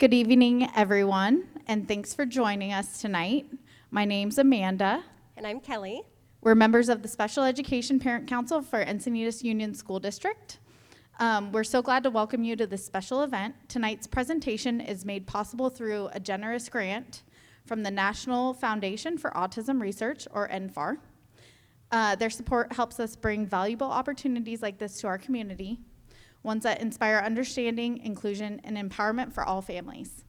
Good evening, everyone, and thanks for joining us tonight. My name's Amanda. And I'm Kelly. We're members of the Special Education Parent Council for Encinitas Union School District. We're so glad to welcome you to this special event. Tonight's presentation is made possible through a generous grant from the National Foundation for Autism Research, or NFAR. Their support helps us bring valuable opportunities like this to our community, ones that inspire understanding, inclusion, and empowerment for all families.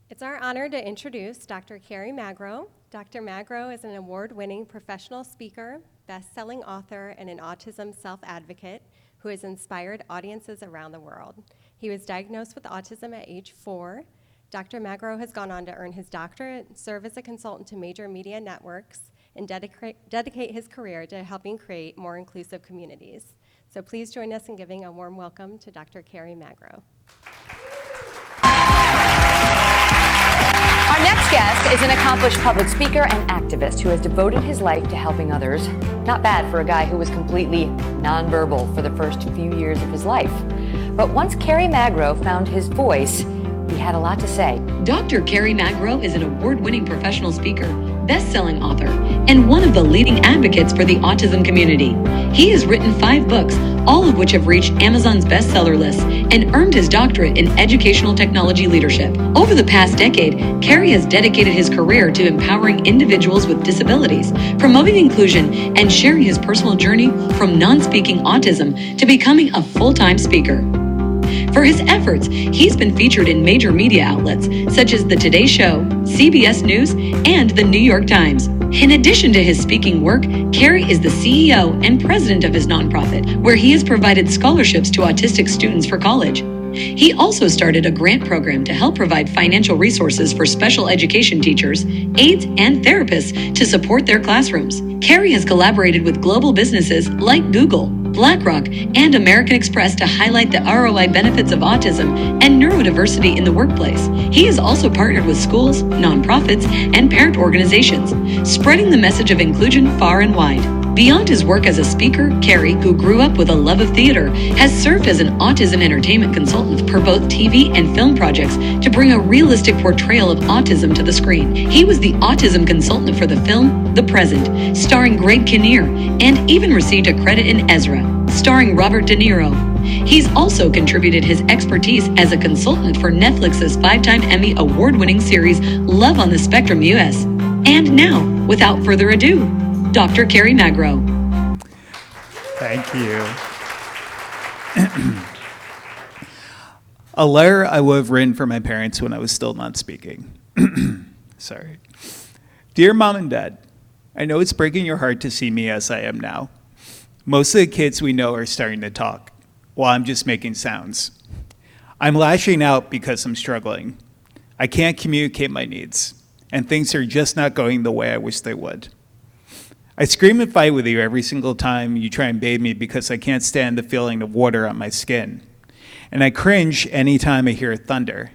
It's our honor to introduce Dr. Kerry Magro. Dr. Magro is an award-winning professional speaker, best-selling author, and an autism self-advocate who has inspired audiences around the world. He was diagnosed with autism at age 4. Dr. Magro has gone on to earn his doctorate, serve as a consultant to major media networks, and dedicate his career to helping create more inclusive communities. So please join us in giving a warm welcome to Dr. Kerry Magro. Our next guest is an accomplished public speaker and activist who has devoted his life to helping others. Not bad for a guy who was completely nonverbal for the first few years of his life. But once Kerry Magro found his voice, he had a lot to say. Dr. Kerry Magro is an award-winning professional speaker, best-selling author, and one of the leading advocates for the autism community. He has written 5 books, all of which have reached Amazon's bestseller list, and earned his doctorate in educational technology leadership. Over the past decade, Kerry has dedicated his career to empowering individuals with disabilities, promoting inclusion, and sharing his personal journey from non-speaking autism to becoming a full-time speaker. For his efforts, he's been featured in major media outlets such as The Today Show, CBS News, and The New York Times. In addition to his speaking work, Kerry is the CEO and president of his nonprofit, where he has provided scholarships to autistic students for college. He also started a grant program to help provide financial resources for special education teachers, aides, and therapists to support their classrooms. Kerry has collaborated with global businesses like Google, BlackRock, and American Express to highlight the ROI benefits of autism and neurodiversity in the workplace. He has also partnered with schools, nonprofits, and parent organizations, spreading the message of inclusion far and wide. Beyond his work as a speaker, Kerry, who grew up with a love of theater, has served as an autism entertainment consultant for both TV and film projects to bring a realistic portrayal of autism to the screen. He was the autism consultant for the film The Present, starring Greg Kinnear, and even received a credit in Ezra, starring Robert De Niro. He's also contributed his expertise as a consultant for Netflix's 5-time Emmy award-winning series Love on the Spectrum US. And now, without further ado, Dr. Kerry Magro. Thank you. A letter I would have written for my parents when I was still not speaking. Sorry. Dear Mom and Dad, I know it's breaking your heart to see me as I am now. Most of the kids we know are starting to talk, while I'm just making sounds. I'm lashing out because I'm struggling. I can't communicate my needs, and things are just not going the way I wish they would. I scream and fight with you every single time you try and bathe me because I can't stand the feeling of water on my skin. And I cringe anytime I hear thunder.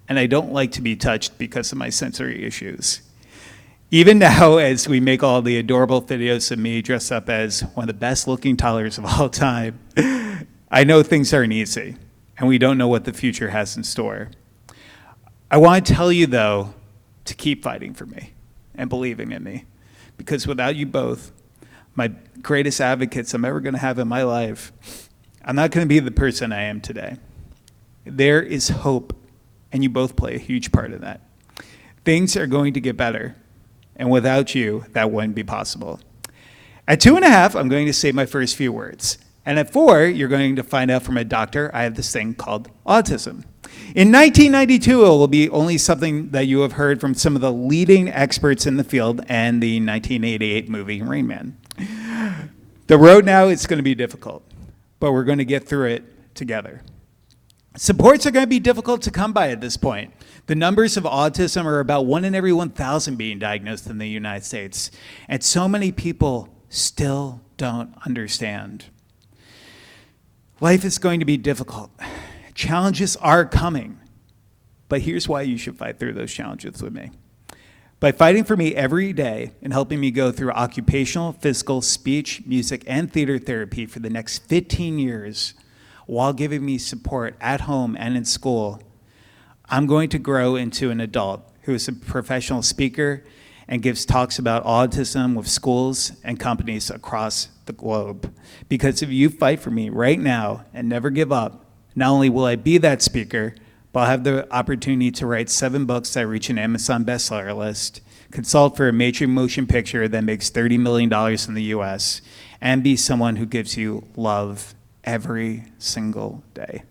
And I don't like to be touched because of my sensory issues. Even now, as we make all the adorable videos of me dressed up as one of the best looking toddlers of all time, I know things aren't easy, and we don't know what the future has in store. I want to tell you, though, to keep fighting for me and believing in me. Because without you both, my greatest advocates I'm ever going to have in my life, I'm not going to be the person I am today. There is hope, and you both play a huge part in that. Things are going to get better, and without you, that wouldn't be possible. At 2.5, I'm going to say my first few words. And at 4, you're going to find out from a doctor I have this thing called autism. In 1992, it will be only something that you have heard from some of the leading experts in the field and the 1988 movie Rain Man. The road now is going to be difficult, but we're going to get through it together. Supports are going to be difficult to come by at this point. The numbers of autism are about 1 in every 1,000 being diagnosed in the United States, and so many people still don't understand. Life is going to be difficult. Challenges are coming, but here's why you should fight through those challenges with me. By fighting for me every day and helping me go through occupational, physical, speech, music, and theater therapy for the next 15 years while giving me support at home and in school, I'm going to grow into an adult who is a professional speaker and gives talks about autism with schools and companies across the globe. Because if you fight for me right now and never give up, not only will I be that speaker, but I'll have the opportunity to write 7 books that reach an Amazon bestseller list, consult for a major motion picture that makes $30 million in the US, and be someone who gives you love every single day.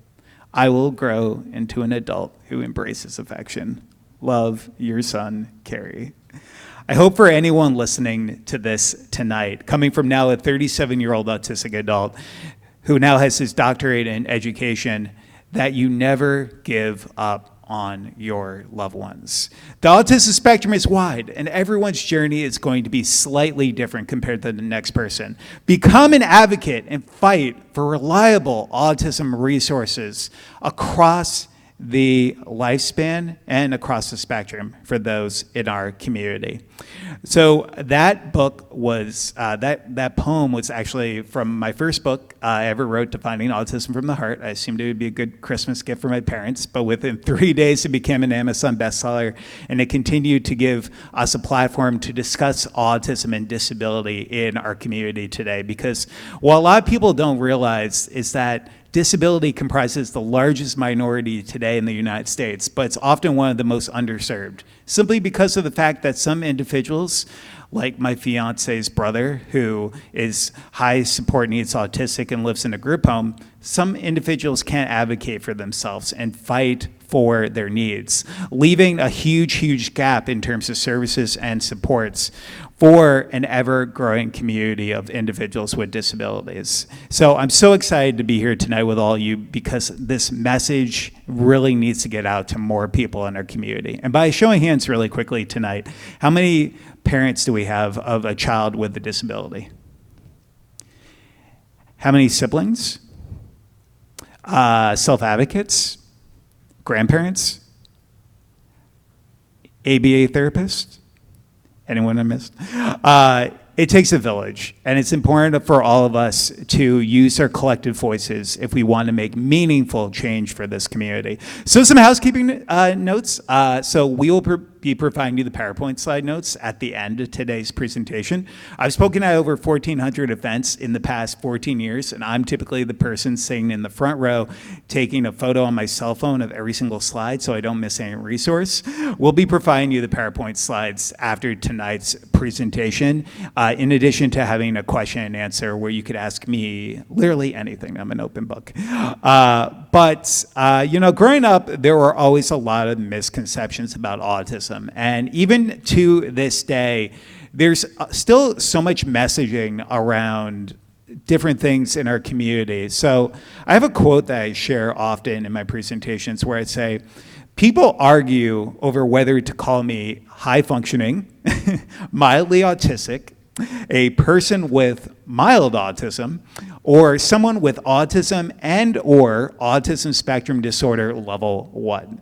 I will grow into an adult who embraces affection. Love, your son, Kerry. I hope for anyone listening to this tonight, coming from now a 37-year-old autistic adult who now has his doctorate in education, that you never give up on your loved ones. The autism spectrum is wide, and everyone's journey is going to be slightly different compared to the next person. Become an advocate and fight for reliable autism resources across the lifespan and across the spectrum for those in our community. So that book was, that poem was actually from my first book I ever wrote, Defining Autism from the Heart. I assumed it would be a good Christmas gift for my parents, but within 3 days it became an Amazon bestseller, and it continued to give us a platform to discuss autism and disability in our community today. Because what a lot of people don't realize is that disability comprises the largest minority today in the United States, but it's often one of the most underserved, simply because of the fact that some individuals, like my fiance's brother, who is high support needs autistic and lives in a group home, some individuals can't advocate for themselves and fight for their needs, leaving a huge, huge gap in terms of services and supports for an ever-growing community of individuals with disabilities. So I'm so excited to be here tonight with all of you, because this message really needs to get out to more people in our community. And by showing hands really quickly tonight, how many parents do we have of a child with a disability? How many siblings? Self-advocates? Grandparents? ABA therapists? Anyone I missed? It takes a village, and it's important for all of us to use our collective voices if we want to make meaningful change for this community. So some housekeeping notes. So we will be providing you the PowerPoint slide notes at the end of today's presentation. I've spoken at over 1,400 events in the past 14 years, and I'm typically the person sitting in the front row taking a photo on my cell phone of every single slide so I don't miss any resource. We'll be providing you the PowerPoint slides after tonight's presentation, in addition to having a question and answer where you could ask me literally anything. I'm an open book. But growing up, there were always a lot of misconceptions about autism. And even to this day, there's still so much messaging around different things in our community. So I have a quote that I share often in my presentations where I say, people argue over whether to call me high functioning, mildly autistic, a person with mild autism, or someone with autism and or autism spectrum disorder level 1.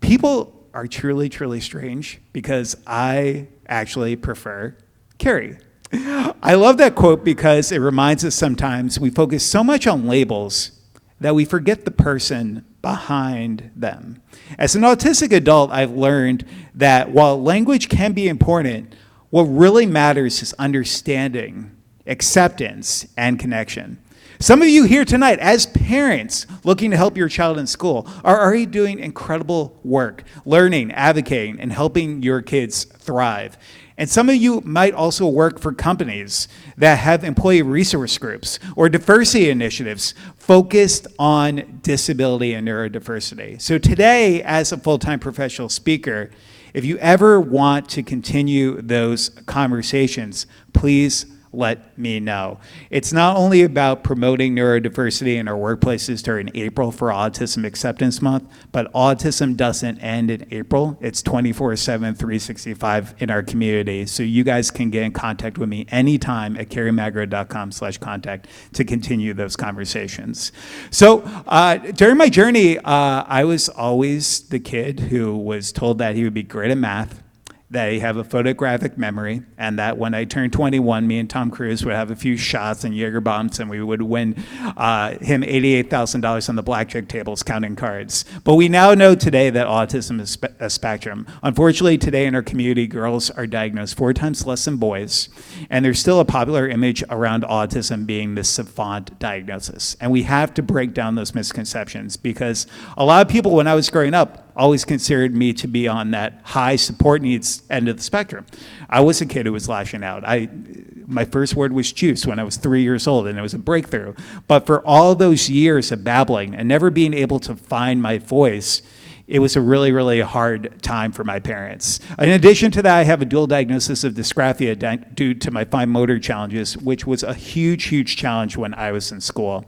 People are truly, truly strange, because I actually prefer Kerry. I love that quote because it reminds us sometimes we focus so much on labels that we forget the person behind them. As an autistic adult, I've learned that while language can be important, what really matters is understanding, acceptance, and connection. Some of you here tonight, as parents looking to help your child in school, are already doing incredible work, learning, advocating, and helping your kids thrive. And some of you might also work for companies that have employee resource groups or diversity initiatives focused on disability and neurodiversity. So today, as a full-time professional speaker, if you ever want to continue those conversations, please let me know. It's not only about promoting neurodiversity in our workplaces during April for Autism Acceptance Month, but autism doesn't end in April. It's 24/7, 365 in our community. So you guys can get in contact with me anytime at kerrymagro.com/contact to continue those conversations. So during my journey, I was always the kid who was told that he would be great at math They have a photographic memory, and that when I turned 21, me and Tom Cruise would have a few shots and Jaeger bombs, and we would win him $88,000 on the blackjack tables counting cards. But we now know today that autism is a spectrum. Unfortunately, today in our community, girls are diagnosed 4 times less than boys, and there's still a popular image around autism being this savant diagnosis. And we have to break down those misconceptions, because a lot of people, when I was growing up, always considered me to be on that high support needs end of the spectrum. I was a kid who was lashing out. My first word was juice when I was 3 years old, and it was a breakthrough. But for all those years of babbling and never being able to find my voice, it was a really, really hard time for my parents. In addition to that, I have a dual diagnosis of dysgraphia due to my fine motor challenges, which was a huge, huge challenge when I was in school.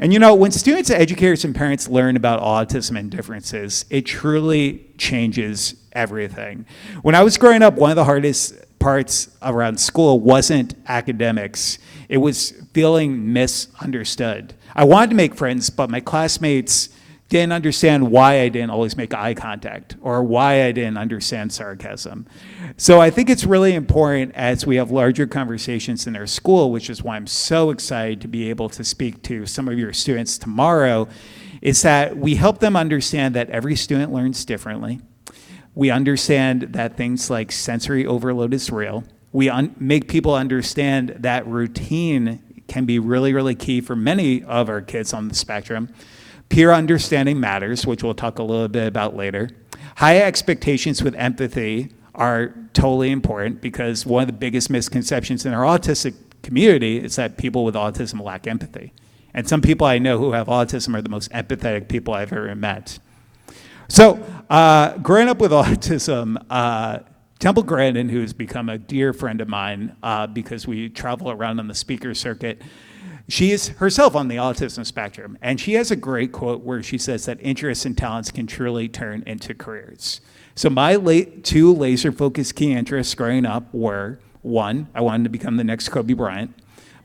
And you know, when students, educators, and parents learn about autism and differences, it truly changes everything. When I was growing up, one of the hardest parts around school wasn't academics. It was feeling misunderstood. I wanted to make friends, but my classmates didn't understand why I didn't always make eye contact or why I didn't understand sarcasm. So I think it's really important as we have larger conversations in our school, which is why I'm so excited to be able to speak to some of your students tomorrow, is that we help them understand that every student learns differently. We understand that things like sensory overload is real. We make people understand that routine can be really, really key for many of our kids on the spectrum. Peer understanding matters, which we'll talk a little bit about later. High expectations with empathy are totally important, because one of the biggest misconceptions in our autistic community is that people with autism lack empathy. And some people I know who have autism are the most empathetic people I've ever met. So growing up with autism, Temple Grandin, who's become a dear friend of mine because we travel around on the speaker circuit, she is herself on the autism spectrum, and she has a great quote where she says that interests and talents can truly turn into careers. So my 2 laser-focused key interests growing up were, 1, I wanted to become the next Kobe Bryant,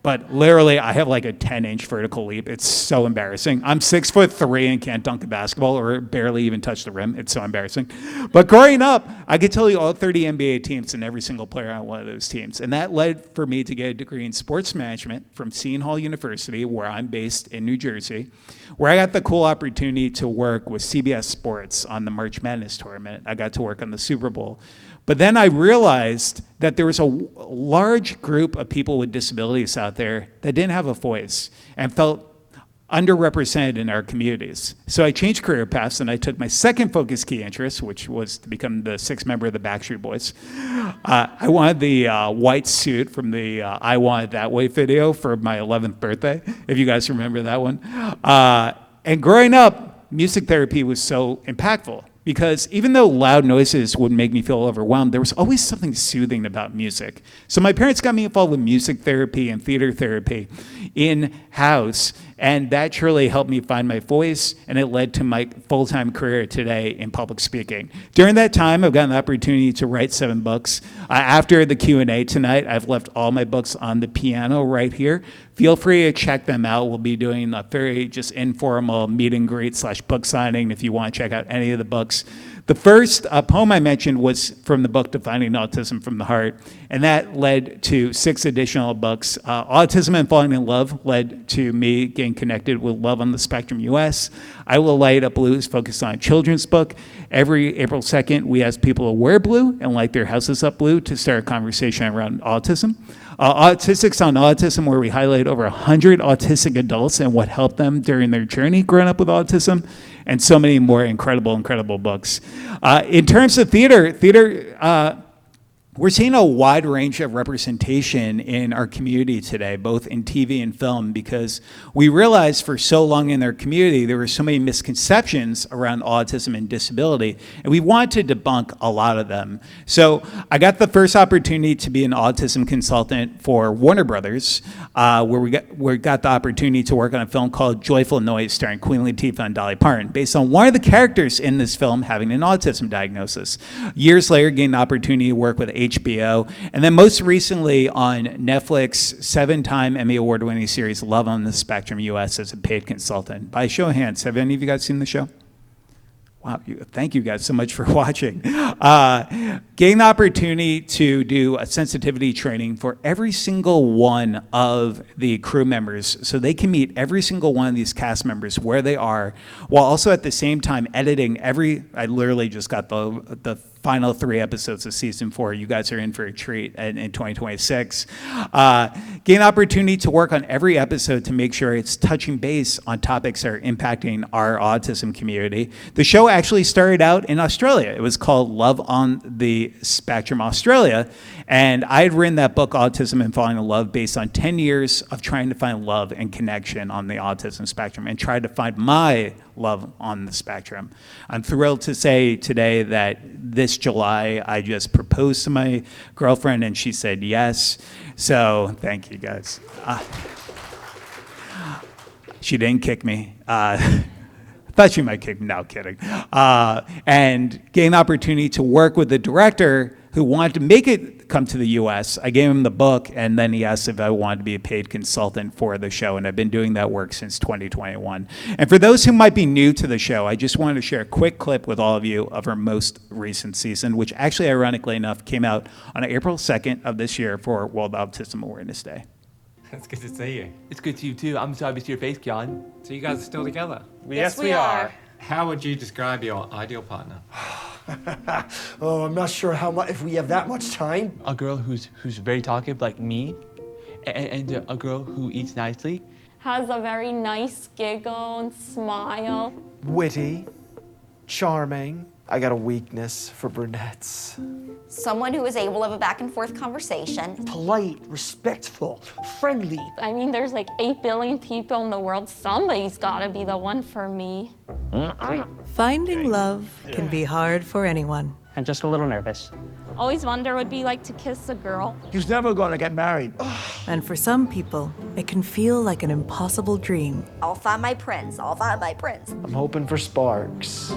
but literally I have like a 10-inch vertical leap. It's so embarrassing. I'm 6'3" and can't dunk a basketball or barely even touch the rim. It's so embarrassing. But growing up, I could tell you all 30 NBA teams and every single player on one of those teams. And that led for me to get a degree in sports management from Seton Hall University, where I'm based in New Jersey, where I got the cool opportunity to work with CBS Sports on the March Madness tournament. I got to work on the Super Bowl. But then I realized that there was a large group of people with disabilities out there that didn't have a voice and felt underrepresented in our communities. So I changed career paths, and I took my second focus key interest, which was to become the 6th member of the Backstreet Boys. I wanted the white suit from the I Want It That Way video for my 11th birthday, if you guys remember that one. And growing up, music therapy was so impactful, because even though loud noises would make me feel overwhelmed, there was always something soothing about music. So my parents got me involved with music therapy and theater therapy in-house, and that truly helped me find my voice, and it led to my full-time career today in public speaking. During that time, I've gotten the opportunity to write 7 books. After the Q&A tonight, I've left all my books on the piano right here. Feel free to check them out. We'll be doing a very just informal meet and greet / book signing if you want to check out any of the books. The first poem I mentioned was from the book Defining Autism from the Heart, and that led to 6 additional books. Autism and Falling in Love led to me getting connected with Love on the Spectrum US. I Will Light Up Blue is focused on a children's book. Every April 2nd, we ask people to wear blue and light their houses up blue to start a conversation around autism. Autistics on Autism, where we highlight over 100 autistic adults and what helped them during their journey growing up with autism, and so many more incredible books. In terms of theater, we're seeing a wide range of representation in our community today, both in TV and film, because we realized for so long in our community there were so many misconceptions around autism and disability, and we wanted to debunk a lot of them. So I got the first opportunity to be an autism consultant for Warner Brothers, where we got the opportunity to work on a film called Joyful Noise, starring Queen Latifah and Dolly Parton, based on one of the characters in this film having an autism diagnosis. Years later, gained the opportunity to work with HBO, and then most recently on Netflix, 7-time Emmy Award-winning series Love on the Spectrum US as a paid consultant. By show of hands, have any of you guys seen the show? Wow, thank you guys so much for watching. Getting the opportunity to do a sensitivity training for every single one of the crew members so they can meet every single one of these cast members where they are, while also at the same time editing I literally just got the final 3 episodes of season 4. You guys are in for a treat in 2026. Gain the opportunity to work on every episode to make sure it's touching base on topics that are impacting our autism community. The show actually started out in Australia. It was called Love on the Spectrum Australia. And I had written that book, Autism and Falling in Love, based on 10 years of trying to find love and connection on the autism spectrum and tried to find my love on the spectrum. I'm thrilled to say today that this July, I just proposed to my girlfriend and she said yes. So thank you guys. She didn't kick me. Thought she might kick me, no kidding. And gained the opportunity to work with the director who wanted to make it come to the US. I gave him the book and then he asked if I wanted to be a paid consultant for the show, and I've been doing that work since 2021. And for those who might be new to the show, I just wanted to share a quick clip with all of you of our most recent season, which actually, ironically enough, came out on April 2nd of this year for World Autism Awareness Day. It's good to see you. It's good to you too. I'm sorry to see your face, John. So you guys are still together? Yes, we are. How would you describe your ideal partner? Oh, I'm not sure if we have that much time. A girl who's very talkative like me, and a girl who eats nicely. Has a very nice giggle and smile. Witty, charming. I got a weakness for brunettes. Someone who is able to have a back and forth conversation. Polite, respectful, friendly. I mean, there's like 8 billion people in the world. Somebody's gotta be the one for me. Finding love can be hard for anyone. I'm just a little nervous. Always wonder what it'd be like to kiss a girl. He's never gonna get married. And for some people, it can feel like an impossible dream. I'll find my prince. I'll find my prince. I'm hoping for sparks.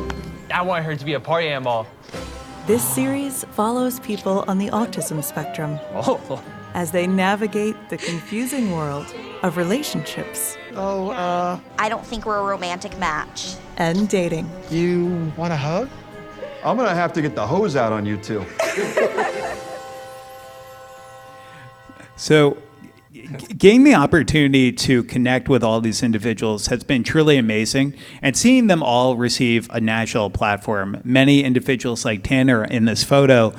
I want her to be a party animal. This series follows people on the autism spectrum Oh. as they navigate the confusing world of relationships I don't think we're a romantic match. and dating. You want a hug? I'm gonna have to get the hose out on you two. So getting the opportunity to connect with all these individuals has been truly amazing, and seeing them all receive a national platform. Many individuals like Tanner in this photo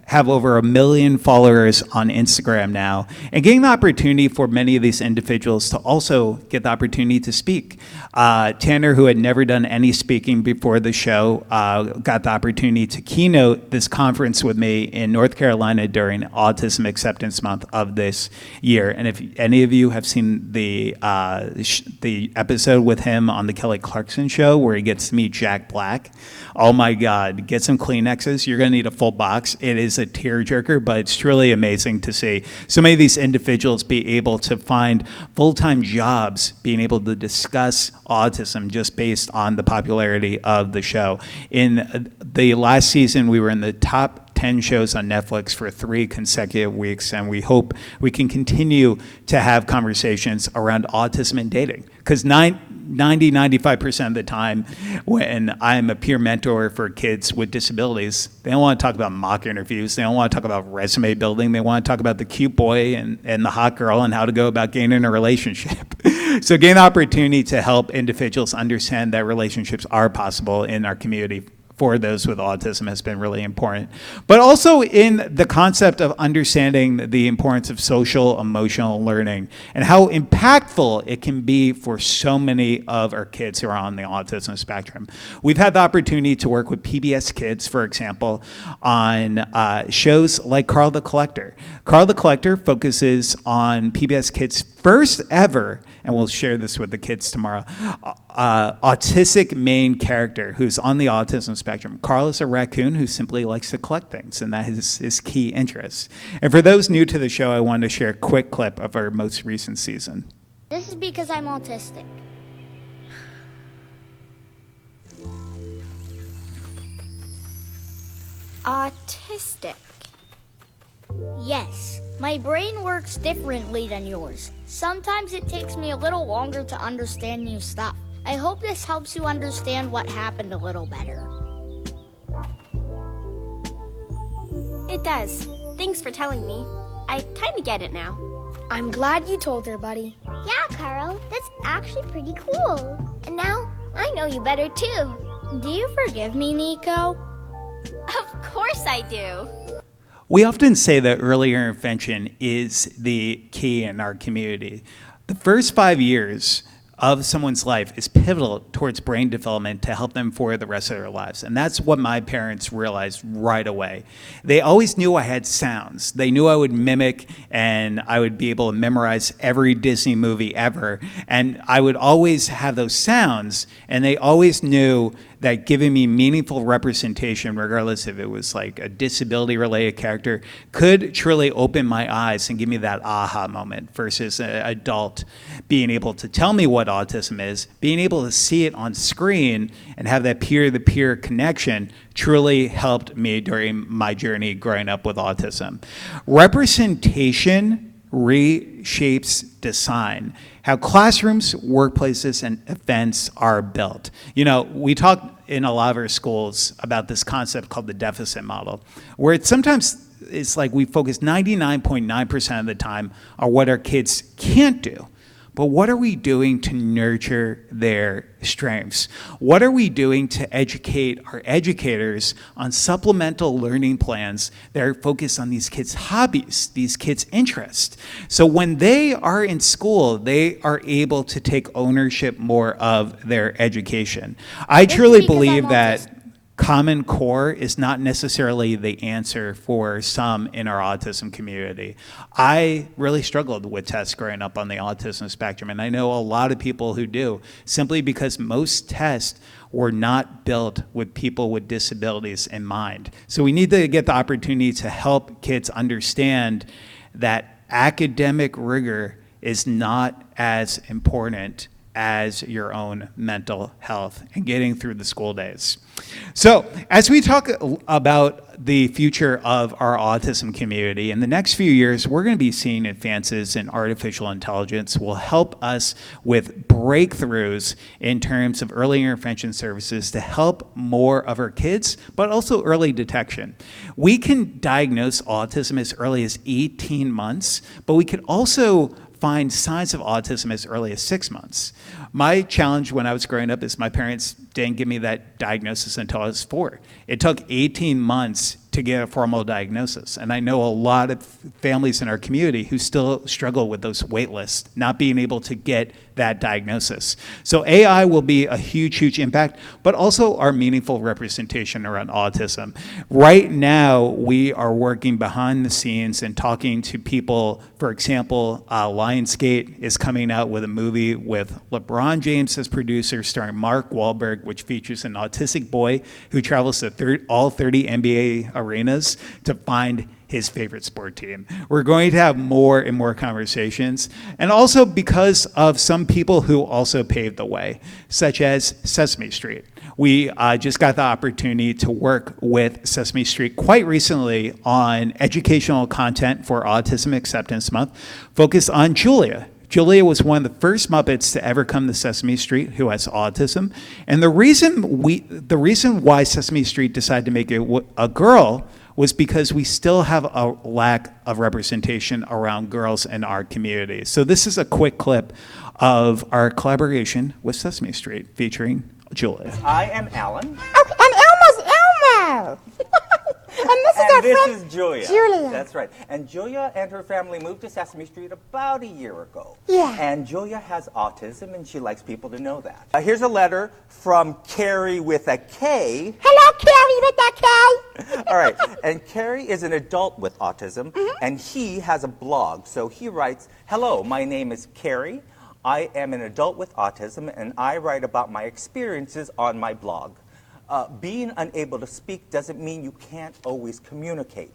have over 1 million followers on Instagram now, and getting the opportunity for many of these individuals to also get the opportunity to speak. Tanner, who had never done any speaking before the show, got the opportunity to keynote this conference with me in North Carolina during Autism Acceptance Month of this year. And if any of you have seen the episode with him on the Kelly Clarkson show where he gets to meet Jack Black, oh my God, get some Kleenexes. You're going to need a full box. It is a tearjerker, but it's truly amazing to see so many of these individuals be able to find full-time jobs, being able to discuss autism just based on the popularity of the show. In the last season, we were in the top 10 shows on Netflix for 3 consecutive weeks, and we hope we can continue to have conversations around autism and dating. Because 95% of the time when I'm a peer mentor for kids with disabilities, they don't want to talk about mock interviews, they don't want to talk about resume building, they want to talk about the cute boy and the hot girl and how to go about gaining a relationship. So gain the opportunity to help individuals understand that relationships are possible in our community for those with autism has been really important. But also in the concept of understanding the importance of social emotional learning and how impactful it can be for so many of our kids who are on the autism spectrum. We've had the opportunity to work with PBS Kids, for example, on shows like Carl the Collector. Carl the Collector focuses on PBS Kids' first ever, and we'll share this with the kids tomorrow, autistic main character who's on the autism spectrum. Carl is a raccoon who simply likes to collect things, and that is his key interest. And for those new to the show, I wanted to share a quick clip of our most recent season. This is because I'm autistic. Autistic. Yes, my brain works differently than yours. Sometimes it takes me a little longer to understand new stuff. I hope this helps you understand what happened a little better. It does. Thanks for telling me. I kind of get it now. I'm glad you told her, buddy. Yeah, Carl, that's actually pretty cool. And now I know you better too. Do you forgive me, Nico? Of course I do. We often say that early intervention is the key in our community. The first 5 years of someone's life is pivotal towards brain development to help them for the rest of their lives. And that's what my parents realized right away. They always knew I had sounds. They knew I would mimic and I would be able to memorize every Disney movie ever. And I would always have those sounds, and they always knew that giving me meaningful representation, regardless if it was like a disability-related character, could truly open my eyes and give me that aha moment versus an adult being able to tell me what autism is, being able to see it on screen and have that peer-to-peer connection truly helped me during my journey growing up with autism. Representation reshapes design, how classrooms, workplaces, and events are built. You know, we talk in a lot of our schools about this concept called the deficit model, where it's like we focus 99.9% of the time on what our kids can't do. But what are we doing to nurture their strengths? What are we doing to educate our educators on supplemental learning plans that are focused on these kids' hobbies, these kids' interests? So when they are in school, they are able to take ownership more of their education. I truly believe that Common Core is not necessarily the answer for some in our autism community. I really struggled with tests growing up on the autism spectrum, and I know a lot of people who do, simply because most tests were not built with people with disabilities in mind. So we need to get the opportunity to help kids understand that academic rigor is not as important as your own mental health and getting through the school days. So as we talk about the future of our autism community, in the next few years, we're going to be seeing advances in artificial intelligence will help us with breakthroughs in terms of early intervention services to help more of our kids, but also early detection. We can diagnose autism as early as 18 months, but we can also find signs of autism as early as 6 months. My challenge when I was growing up is my parents didn't give me that diagnosis until I was 4. It took 18 months to get a formal diagnosis. And I know a lot of families in our community who still struggle with those wait lists, not being able to get that diagnosis. So AI will be a huge, huge impact, but also our meaningful representation around autism. Right now, we are working behind the scenes and talking to people. For example, Lionsgate is coming out with a movie with LeBron James as producer, starring Mark Wahlberg, which features an autistic boy who travels to all 30 NBA arenas to find his favorite sport team. We're going to have more and more conversations, and also because of some people who also paved the way, such as Sesame Street. We just got the opportunity to work with Sesame Street quite recently on educational content for Autism Acceptance Month, focused on Julia. Julia was one of the first Muppets to ever come to Sesame Street who has autism. And the reason why Sesame Street decided to make it a girl was because we still have a lack of representation around girls in our community. So this is a quick clip of our collaboration with Sesame Street featuring Julia. I am Alan. Oh, and Elmo's Elmo. And this is Julia. Julia. That's right. And Julia and her family moved to Sesame Street about a year ago. Yeah. And Julia has autism, and she likes people to know that. Here's a letter from Kerry with a K. Hello, Kerry with a K. All right. And Kerry is an adult with autism, and he has a blog. So he writes, "Hello, my name is Kerry. I am an adult with autism, and I write about my experiences on my blog. Being unable to speak doesn't mean you can't always communicate.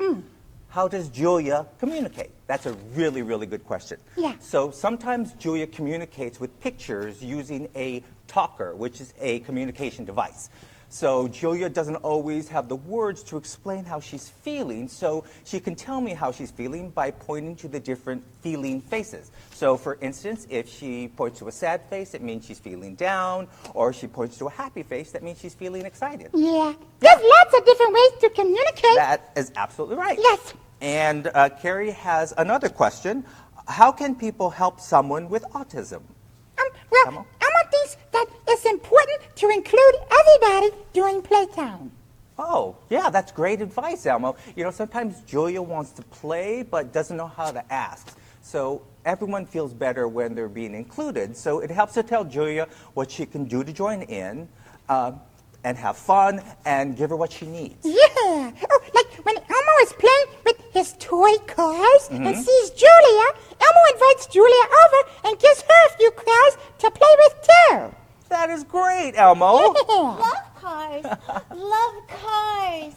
How does Julia communicate? That's a really, really good question. Yeah. So sometimes Julia communicates with pictures using a talker, which is a communication device. So Julia doesn't always have the words to explain how she's feeling, so she can tell me how she's feeling by pointing to the different feeling faces. So for instance, if she points to a sad face, it means she's feeling down, or if she points to a happy face, that means she's feeling excited. Yeah, there's lots of different ways to communicate. That is absolutely right. Yes. And Kerry has another question. How can people help someone with autism? Well, Elmo? Elmo thinks that it's important to include everybody during playtime. Oh, yeah, that's great advice, Elmo. You know, sometimes Julia wants to play but doesn't know how to ask. So everyone feels better when they're being included. So it helps to tell Julia what she can do to join in and have fun and give her what she needs. Yeah. Oh, like when Elmo is playing with his toy cars and sees Julia, Elmo invites Julia over and gives her a few cars to play with too. That is great, Elmo. Love cars. Love cars.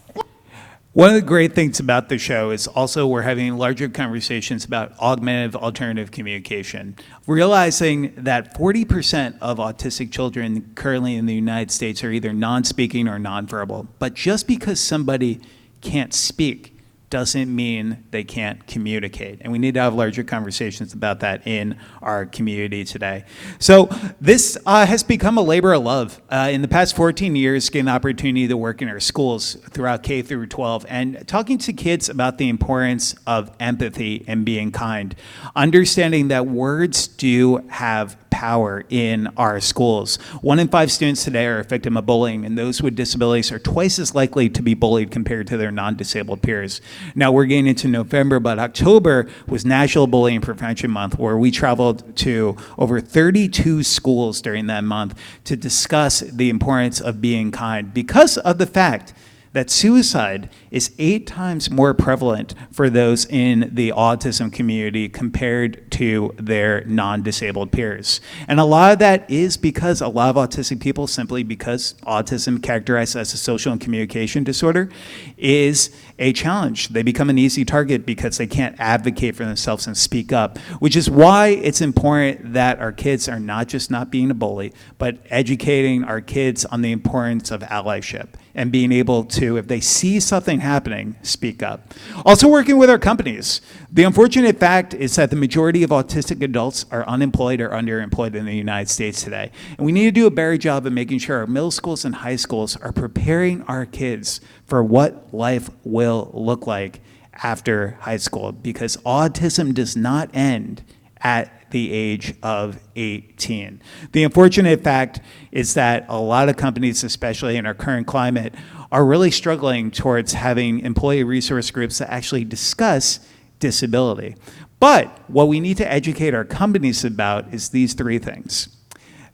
One of the great things about the show is also we're having larger conversations about augmentative alternative communication, realizing that 40% of autistic children currently in the United States are either non-speaking or nonverbal. But just because somebody can't speak doesn't mean they can't communicate. And we need to have larger conversations about that in our community today. So this has become a labor of love. In the past 14 years, getting the opportunity to work in our schools throughout K through 12 and talking to kids about the importance of empathy and being kind, understanding that words do have power in our schools. 1 in 5 students today are a victim of bullying, and those with disabilities are twice as likely to be bullied compared to their non-disabled peers. Now we're getting into November, but October was National Bullying Prevention Month, where we traveled to over 32 schools during that month to discuss the importance of being kind because of the fact that suicide is 8 times more prevalent for those in the autism community compared to their non-disabled peers. And a lot of that is because a lot of autistic people, simply because autism, characterized as a social and communication disorder, is a challenge. They become an easy target because they can't advocate for themselves and speak up, which is why it's important that our kids are not just not being a bully, but educating our kids on the importance of allyship and being able to, if they see something happening, speak up. Also working with our companies. The unfortunate fact is that the majority of autistic adults are unemployed or underemployed in the United States today. And we need to do a better job of making sure our middle schools and high schools are preparing our kids for what life will look like after high school, because autism does not end at the age of 18. The unfortunate fact is that a lot of companies, especially in our current climate, are really struggling towards having employee resource groups that actually discuss disability. But what we need to educate our companies about is these 3 things.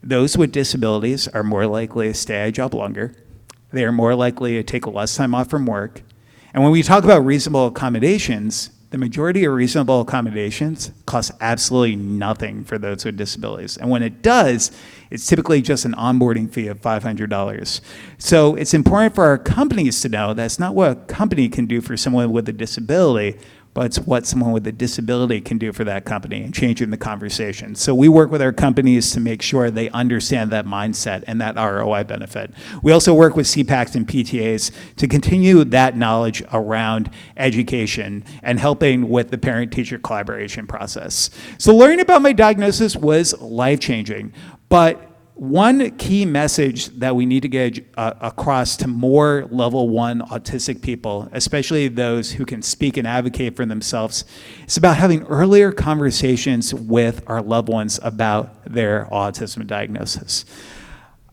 Those with disabilities are more likely to stay at a job longer. They are more likely to take less time off from work. And when we talk about reasonable accommodations, the majority of reasonable accommodations cost absolutely nothing for those with disabilities. And when it does, it's typically just an onboarding fee of $500. So it's important for our companies to know that's not what a company can do for someone with a disability, but it's what someone with a disability can do for that company and changing the conversation. So we work with our companies to make sure they understand that mindset and that ROI benefit. We also work with CPACs and PTAs to continue that knowledge around education and helping with the parent-teacher collaboration process. So learning about my diagnosis was life-changing, but one key message that we need to get across to more level 1 autistic people, especially those who can speak and advocate for themselves, is about having earlier conversations with our loved ones about their autism diagnosis.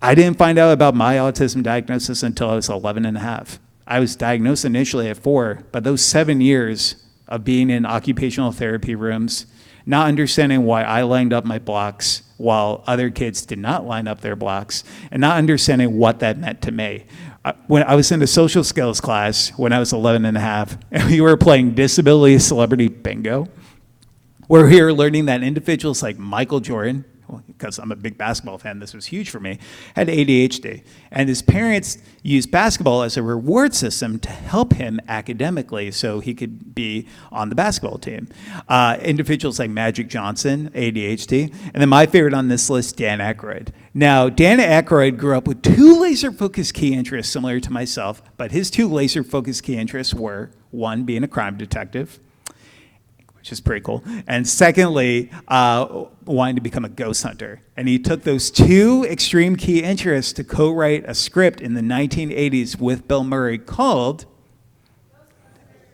I didn't find out about my autism diagnosis until I was 11 and a half. I was diagnosed initially at 4, but those 7 years of being in occupational therapy rooms, not understanding why I lined up my blocks while other kids did not line up their blocks, and not understanding what that meant to me. When I was in a social skills class when I was 11 and a half, and we were playing disability celebrity bingo, where we were learning that individuals like Michael Jordan, because I'm a big basketball fan, this was huge for me, had ADHD. And his parents used basketball as a reward system to help him academically so he could be on the basketball team. Individuals like Magic Johnson, ADHD, and then my favorite on this list, Dan Aykroyd. Now, Dan Aykroyd grew up with two laser-focused key interests similar to myself, but his two laser-focused key interests were, one, being a crime detective, which is pretty cool. And secondly, wanting to become a ghost hunter. And he took those two extreme key interests to co-write a script in the 1980s with Bill Murray called...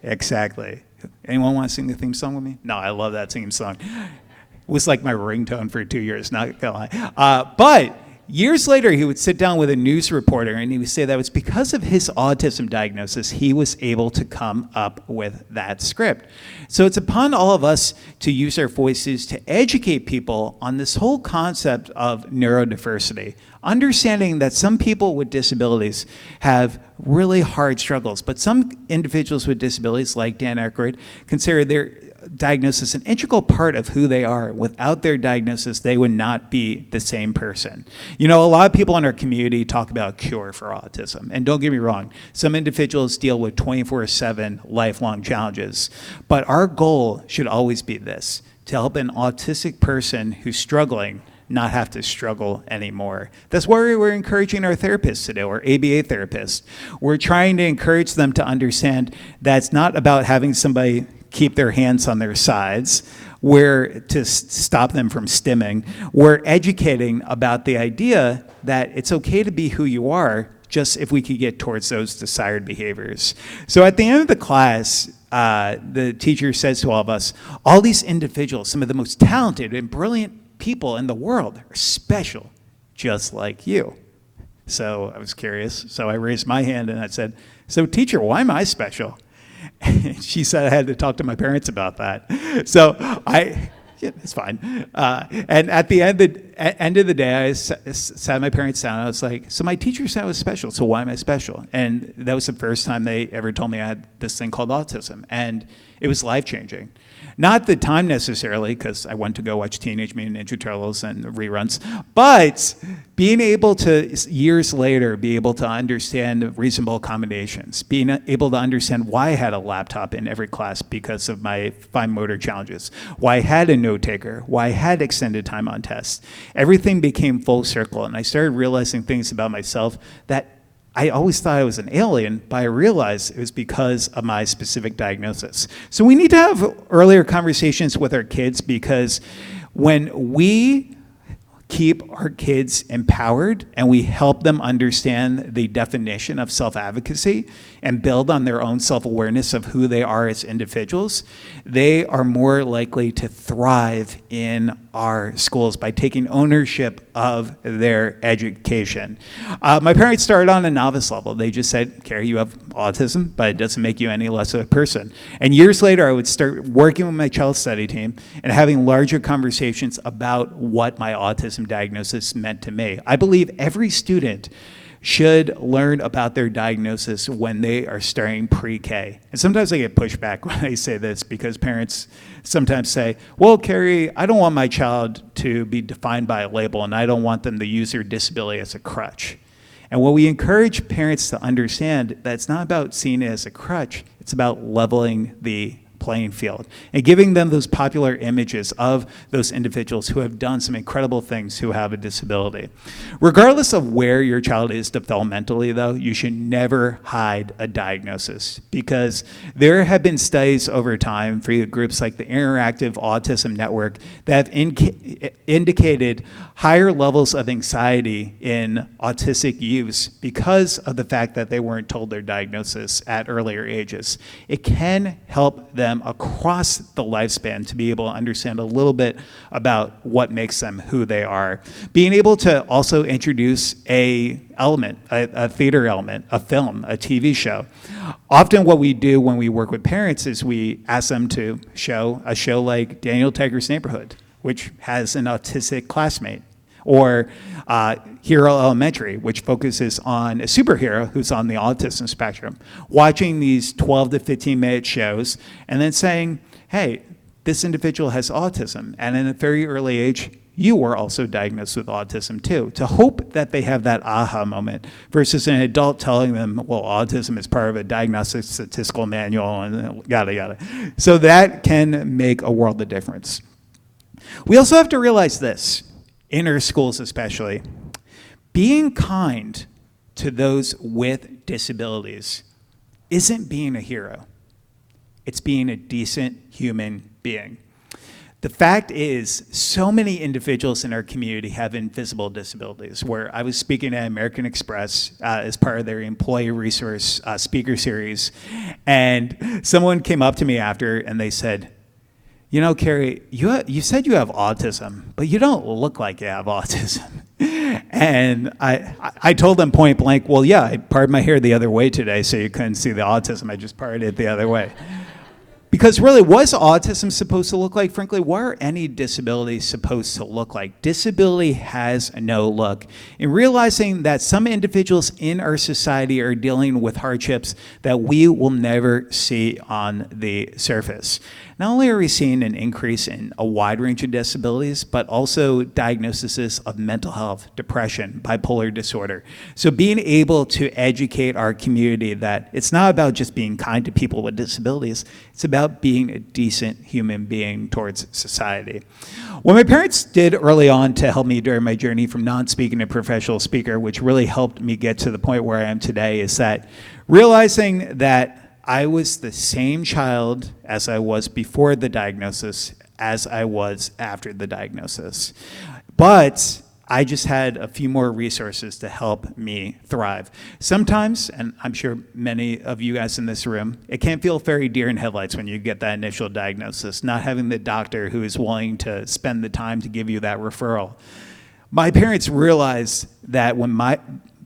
Exactly. Anyone want to sing the theme song with me? No, I love that theme song. It was like my ringtone for 2 years, not gonna lie. But years later, he would sit down with a news reporter and he would say that it was because of his autism diagnosis he was able to come up with that script. So it's upon all of us to use our voices to educate people on this whole concept of neurodiversity, understanding that some people with disabilities have really hard struggles, but some individuals with disabilities, like Dan Aykroyd, consider their diagnosis an integral part of who they are. Without their diagnosis, they would not be the same person. You know, a lot of people in our community talk about a cure for autism. And don't get me wrong, some individuals deal with 24/7 lifelong challenges. But our goal should always be this, to help an autistic person who's struggling not have to struggle anymore. That's why we're encouraging our therapists today, or ABA therapists. We're trying to encourage them to understand that it's not about having somebody keep their hands on their sides, we're to stop them from stimming. We're educating about the idea that it's okay to be who you are, just if we could get towards those desired behaviors. So at the end of the class, the teacher says to all of us, all these individuals, some of the most talented and brilliant people in the world, are special, just like you. So I was curious, so I raised my hand and I said, so teacher, why am I special? And she said I had to talk to my parents about that. So yeah, it's fine. And at the end of the day, I sat my parents down. And I was like, so my teacher said I was special, so why am I special? And that was the first time they ever told me I had this thing called autism. And it was life-changing. Not the time necessarily, because I went to go watch Teenage Mutant Ninja Turtles and reruns, but being able to, years later, be able to understand reasonable accommodations, being able to understand why I had a laptop in every class because of my fine motor challenges, why I had a note taker, why I had extended time on tests. Everything became full circle, and I started realizing things about myself that I always thought I was an alien, but I realized it was because of my specific diagnosis. So we need to have earlier conversations with our kids, because when we keep our kids empowered and we help them understand the definition of self-advocacy and build on their own self-awareness of who they are as individuals, they are more likely to thrive in our schools by taking ownership of their education. My parents started on a novice level. They just said, Kerry, you have autism, but it doesn't make you any less of a person. And years later, I would start working with my child study team and having larger conversations about what my autism diagnosis meant to me. I believe every student should learn about their diagnosis when they are starting pre-K. And sometimes I get pushback when I say this, because parents sometimes say, well, Kerry, I don't want my child to be defined by a label, and I don't want them to use their disability as a crutch. And when we encourage parents to understand that it's not about seeing it as a crutch, it's about leveling the playing field and giving them those popular images of those individuals who have done some incredible things who have a disability. Regardless of where your child is developmentally, though, you should never hide a diagnosis, because there have been studies over time for groups like the Interactive Autism Network that have indicated higher levels of anxiety in autistic youths because of the fact that they weren't told their diagnosis at earlier ages. It can help them across the lifespan to be able to understand a little bit about what makes them who they are. Being able to also introduce a theater element, a film, a TV show. Often what we do when we work with parents is we ask them to show a show like Daniel Tiger's Neighborhood, which has an autistic classmate, or Hero Elementary, which focuses on a superhero who's on the autism spectrum. Watching these 12 to 15-minute shows and then saying, hey, this individual has autism, and at a very early age, you were also diagnosed with autism too, to hope that they have that aha moment versus an adult telling them, well, autism is part of a diagnostic statistical manual and yada, yada. So that can make a world of difference. We also have to realize this, in our schools especially, being kind to those with disabilities isn't being a hero. It's being a decent human being. The fact is, so many individuals in our community have invisible disabilities, where I was speaking at American Express as part of their employee resource speaker series, and someone came up to me after and they said, you know, Kerry, you said you have autism, but you don't look like you have autism. And I told them point blank, well, yeah, I parted my hair the other way today, so you couldn't see the autism. I just parted it the other way. Because really, what's autism supposed to look like? Frankly, what are any disabilities supposed to look like? Disability has no look. And realizing that some individuals in our society are dealing with hardships that we will never see on the surface. Not only are we seeing an increase in a wide range of disabilities, but also diagnoses of mental health, depression, bipolar disorder. So being able to educate our community that it's not about just being kind to people with disabilities, it's about being a decent human being towards society. What my parents did early on to help me during my journey from non-speaking to professional speaker, which really helped me get to the point where I am today, is that realizing that I was the same child as I was before the diagnosis as I was after the diagnosis. But I just had a few more resources to help me thrive. Sometimes, and I'm sure many of you guys in this room, it can feel very deer in headlights when you get that initial diagnosis, not having the doctor who is willing to spend the time to give you that referral. My parents realized that when my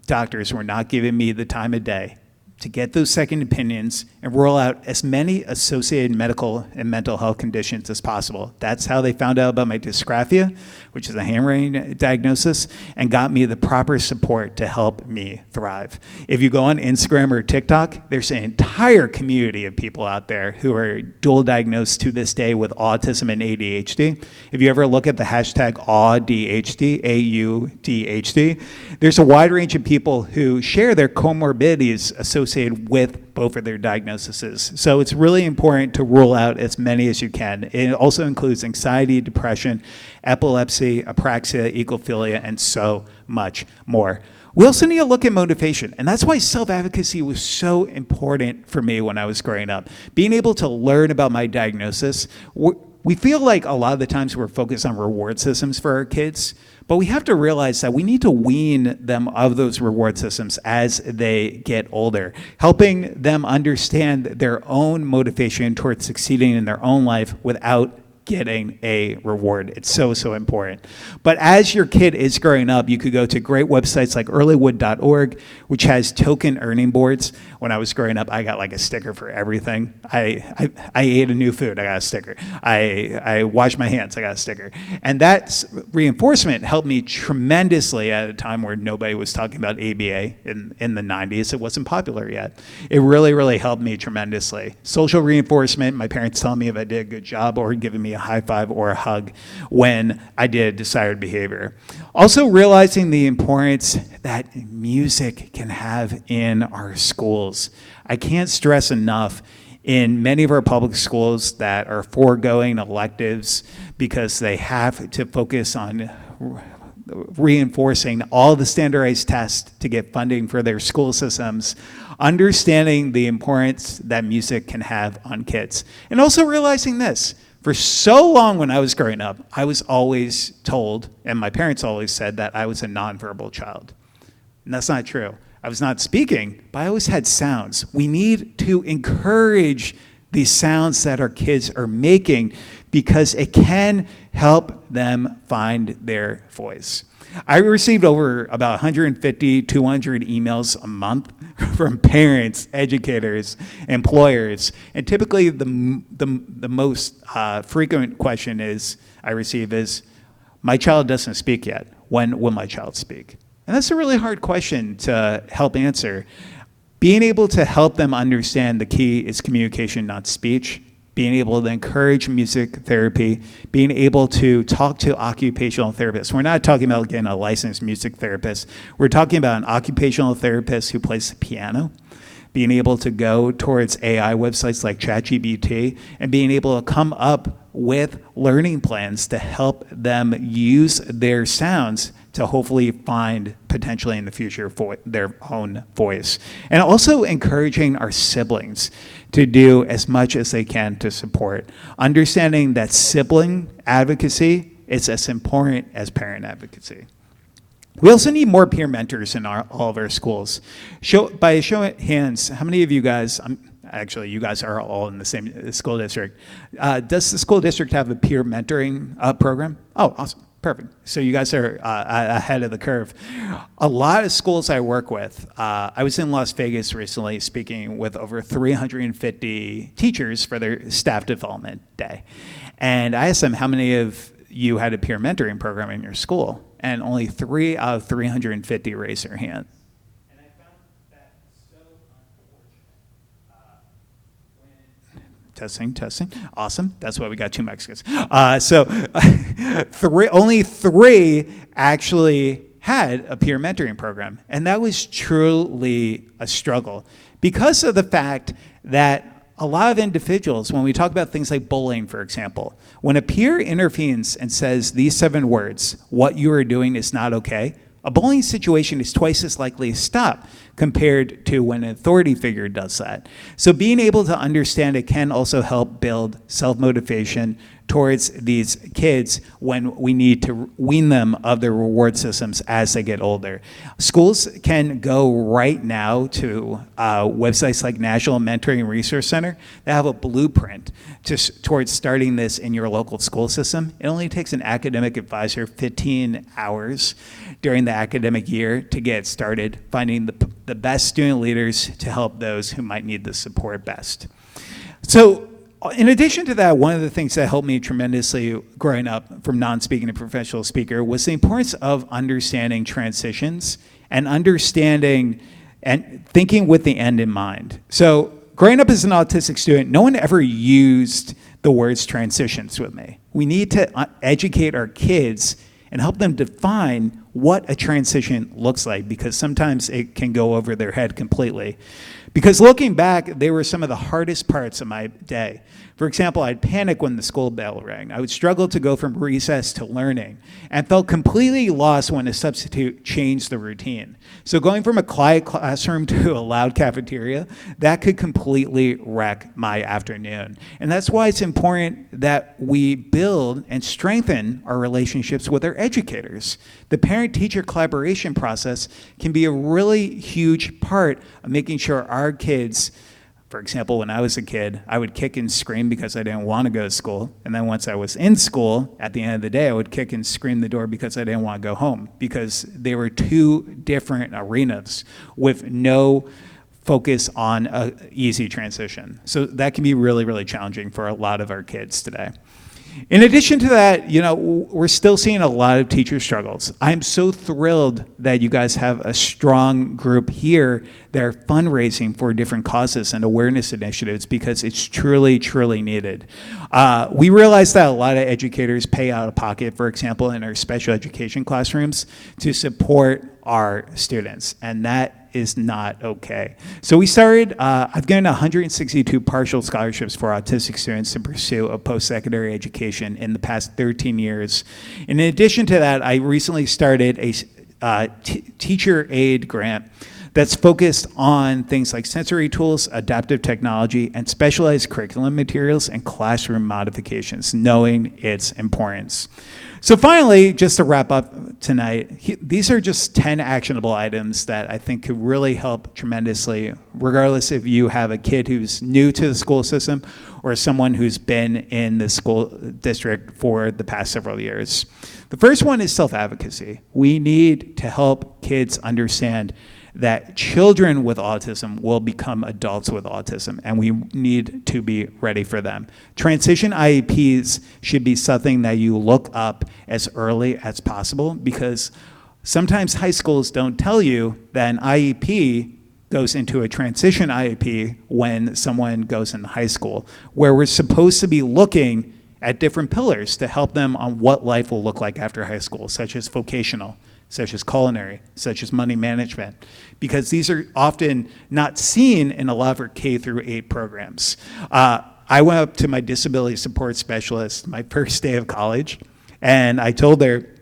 doctors were not giving me the time of day to get those second opinions and roll out as many associated medical and mental health conditions as possible. That's how they found out about my dysgraphia, which is a handwriting diagnosis, and got me the proper support to help me thrive. If you go on Instagram or TikTok, there's an entire community of people out there who are dual diagnosed to this day with autism and ADHD. If you ever look at the hashtag AUDHD, AUDHD, there's a wide range of people who share their comorbidities associated with both of their diagnoses. So it's really important to rule out as many as you can. It also includes anxiety, depression, epilepsy, apraxia, ecophilia, and so much more. We also need to look at motivation, and that's why self-advocacy was so important for me when I was growing up. Being able to learn about my diagnosis, we feel like a lot of the times we're focused on reward systems for our kids, but we have to realize that we need to wean them of those reward systems as they get older, helping them understand their own motivation towards succeeding in their own life without getting a reward. It's so, so important. But as your kid is growing up, you could go to great websites like earlywood.org, which has token earning boards. When I was growing up, I got like a sticker for everything. I ate a new food, I got a sticker. I washed my hands, I got a sticker. And that reinforcement helped me tremendously at a time where nobody was talking about ABA in the 90s. It wasn't popular yet. It really, really helped me tremendously. Social reinforcement, my parents telling me if I did a good job or giving me a high five or a hug when I did desired behavior. Also realizing the importance that music can have in our schools. I can't stress enough in many of our public schools that are foregoing electives because they have to focus on reinforcing all the standardized tests to get funding for their school systems, understanding the importance that music can have on kids. And also realizing this, for so long when I was growing up, I was always told, and my parents always said, that I was a nonverbal child. And that's not true. I was not speaking, but I always had sounds. We need to encourage these sounds that our kids are making because it can help them find their voice. I received over about 150, 200 emails a month from parents, educators, employers, and typically the most frequent question I receive is, my child doesn't speak yet. When will my child speak? And that's a really hard question to help answer. Being able to help them understand the key is communication, not speech, being able to encourage music therapy, being able to talk to occupational therapists. We're not talking about getting a licensed music therapist. We're talking about an occupational therapist who plays the piano, being able to go towards AI websites like ChatGPT, and being able to come up with learning plans to help them use their sounds to hopefully find potentially in the future their own voice. And also encouraging our siblings to do as much as they can to support. Understanding that sibling advocacy is as important as parent advocacy. We also need more peer mentors in all of our schools. By a show of hands, how many of you guys, actually you guys are all in the same school district, does the school district have a peer mentoring program? Oh, awesome. Perfect. So you guys are ahead of the curve. A lot of schools I work with, I was in Las Vegas recently speaking with over 350 teachers for their staff development day. And I asked them how many of you had a peer mentoring program in your school, and only 3 out of 350 raised their hand. And I found that so unfortunate. Testing. Awesome. That's why we got 2 Mexicans. Only 3 actually had a peer mentoring program. And that was truly a struggle because of the fact that a lot of individuals, when we talk about things like bullying, for example, when a peer intervenes and says these 7 words, what you are doing is not okay, a bullying situation is twice as likely to stop compared to when an authority figure does that. So being able to understand it can also help build self-motivation towards these kids when we need to wean them of their reward systems as they get older. Schools can go right now to websites like National Mentoring Resource Center that have a blueprint towards starting this in your local school system. It only takes an academic advisor 15 hours during the academic year to get started, finding the best student leaders to help those who might need the support best. So in addition to that, one of the things that helped me tremendously growing up from non-speaking to professional speaker was the importance of understanding transitions and understanding and thinking with the end in mind. So growing up as an autistic student, no one ever used the words transitions with me. We need to educate our kids and help them define what a transition looks like, because sometimes it can go over their head completely. Because looking back, they were some of the hardest parts of my day. For example, I'd panic when the school bell rang. I would struggle to go from recess to learning and felt completely lost when a substitute changed the routine. So going from a quiet classroom to a loud cafeteria, that could completely wreck my afternoon. And that's why it's important that we build and strengthen our relationships with our educators. The parent-teacher collaboration process can be a really huge part of making sure our kids, for example, when I was a kid, I would kick and scream because I didn't want to go to school. And then once I was in school, at the end of the day, I would kick and scream the door because I didn't want to go home, because they were 2 different arenas with no focus on an easy transition. So that can be really, really challenging for a lot of our kids today. In addition to that, we're still seeing a lot of teacher struggles. I'm so thrilled that you guys have a strong group here that are fundraising for different causes and awareness initiatives, because it's truly, truly needed. We realize that a lot of educators pay out of pocket, for example, in our special education classrooms to support our students, and that is not okay. So we started, I've given 162 partial scholarships for autistic students to pursue a post-secondary education in the past 13 years. In addition to that, I recently started a teacher aid grant that's focused on things like sensory tools, adaptive technology, and specialized curriculum materials and classroom modifications, knowing its importance. So finally, just to wrap up tonight, these are just 10 actionable items that I think could really help tremendously, regardless if you have a kid who's new to the school system or someone who's been in the school district for the past several years. The first one is self-advocacy. We need to help kids understand that children with autism will become adults with autism, and we need to be ready for them. Transition IEPs should be something that you look up as early as possible, because sometimes high schools don't tell you that an IEP goes into a transition IEP when someone goes into high school, where we're supposed to be looking at different pillars to help them on what life will look like after high school, such as vocational, such as culinary, such as money management, because these are often not seen in a lot of our K through 8 programs. I went up to my disability support specialist my first day of college, and I told her,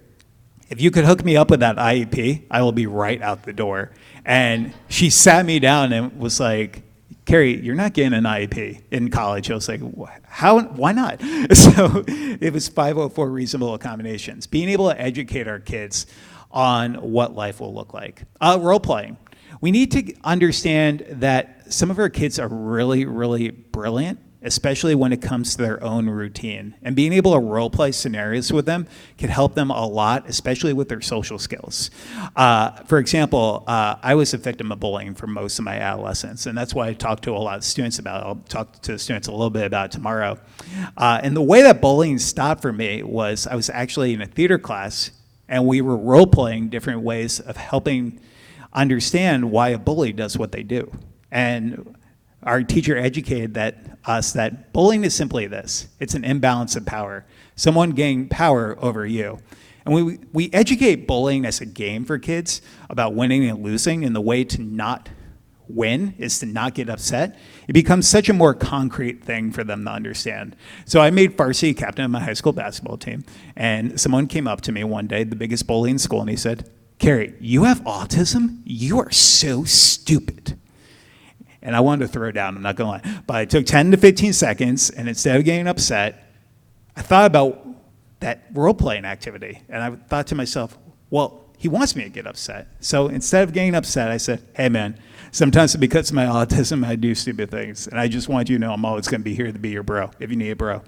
if you could hook me up with that IEP, I will be right out the door. And she sat me down and was like, Kerry, you're not getting an IEP in college. I was like, how? Why not? So it was 504 reasonable accommodations. Being able to educate our kids on what life will look like. Role playing. We need to understand that some of our kids are really, really brilliant, especially when it comes to their own routine. And being able to role play scenarios with them can help them a lot, especially with their social skills. For example, I was a victim of bullying for most of my adolescence, and that's why I talk to a lot of students about it. I'll talk to the students a little bit about it tomorrow. And the way that bullying stopped for me was I was actually in a theater class, and we were role playing different ways of helping understand why a bully does what they do. And our teacher educated us that bullying is simply this. It's an imbalance of power. Someone gaining power over you. And we educate bullying as a game for kids about winning and losing, and the way to not win is to not get upset. It becomes such a more concrete thing for them to understand. So I made varsity captain of my high school basketball team, and someone came up to me one day, the biggest bully in school, and he said, Kerry, you have autism? You are so stupid. And I wanted to throw down, I'm not gonna lie. But I took 10 to 15 seconds, and instead of getting upset, I thought about that role-playing activity. And I thought to myself, well, he wants me to get upset. So instead of getting upset, I said, hey man, sometimes because of my autism, I do stupid things. And I just want you to know I'm always gonna be here to be your bro, if you need a bro.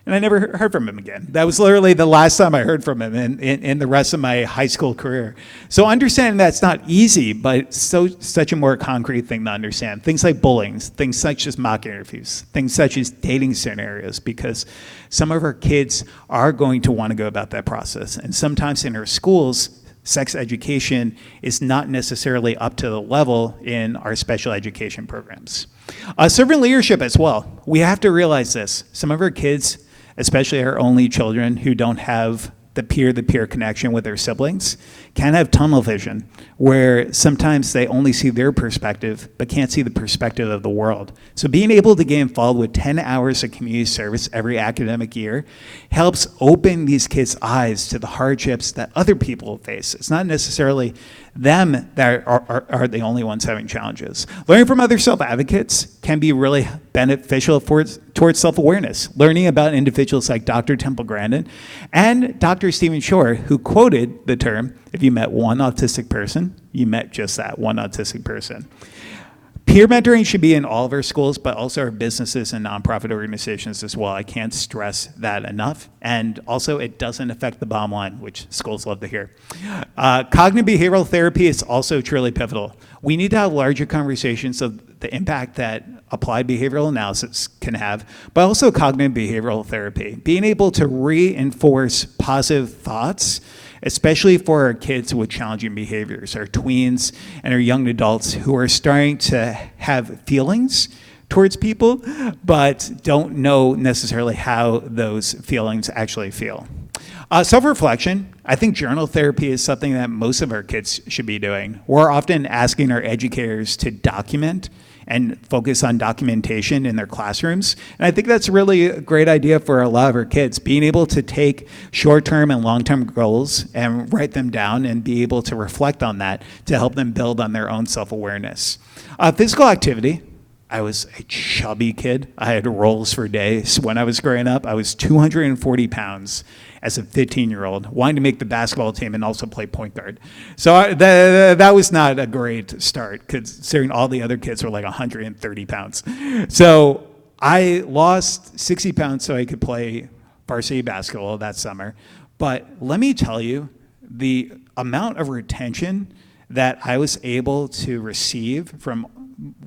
And I never heard from him again. That was literally the last time I heard from him in the rest of my high school career. So understanding that's not easy, but it's such a more concrete thing to understand. Things like bullying, things such as mock interviews, things such as dating scenarios, because some of our kids are going to want to go about that process. And sometimes in our schools, sex education is not necessarily up to the level in our special education programs. Servant leadership as well. We have to realize this. Some of our kids, especially our only children who don't have the peer-to-peer connection with their siblings, can have tunnel vision, where sometimes they only see their perspective, but can't see the perspective of the world. So being able to get involved with 10 hours of community service every academic year helps open these kids' eyes to the hardships that other people face. It's not necessarily them that are the only ones having challenges. Learning from other self-advocates can be really beneficial towards self-awareness. Learning about individuals like Dr. Temple Grandin and Dr. Stephen Shore, who quoted the term, if you met one autistic person, you met just that one autistic person. Peer mentoring should be in all of our schools, but also our businesses and nonprofit organizations as well. I can't stress that enough. And also, it doesn't affect the bottom line, which schools love to hear. Cognitive behavioral therapy is also truly pivotal. We need to have larger conversations of the impact that applied behavioral analysis can have, but also cognitive behavioral therapy. Being able to reinforce positive thoughts, especially for our kids with challenging behaviors, our tweens and our young adults who are starting to have feelings towards people, but don't know necessarily how those feelings actually feel. Self-reflection, I think journal therapy is something that most of our kids should be doing. We're often asking our educators to document and focus on documentation in their classrooms. And I think that's really a great idea for a lot of our kids, being able to take short-term and long-term goals and write them down and be able to reflect on that to help them build on their own self-awareness. Physical activity. I was a chubby kid. I had rolls for days. When I was growing up, I was 240 pounds as a 15-year-old, wanting to make the basketball team and also play point guard. So that was not a great start, considering all the other kids were like 130 pounds. So I lost 60 pounds so I could play varsity basketball that summer. But let me tell you, the amount of retention that I was able to receive from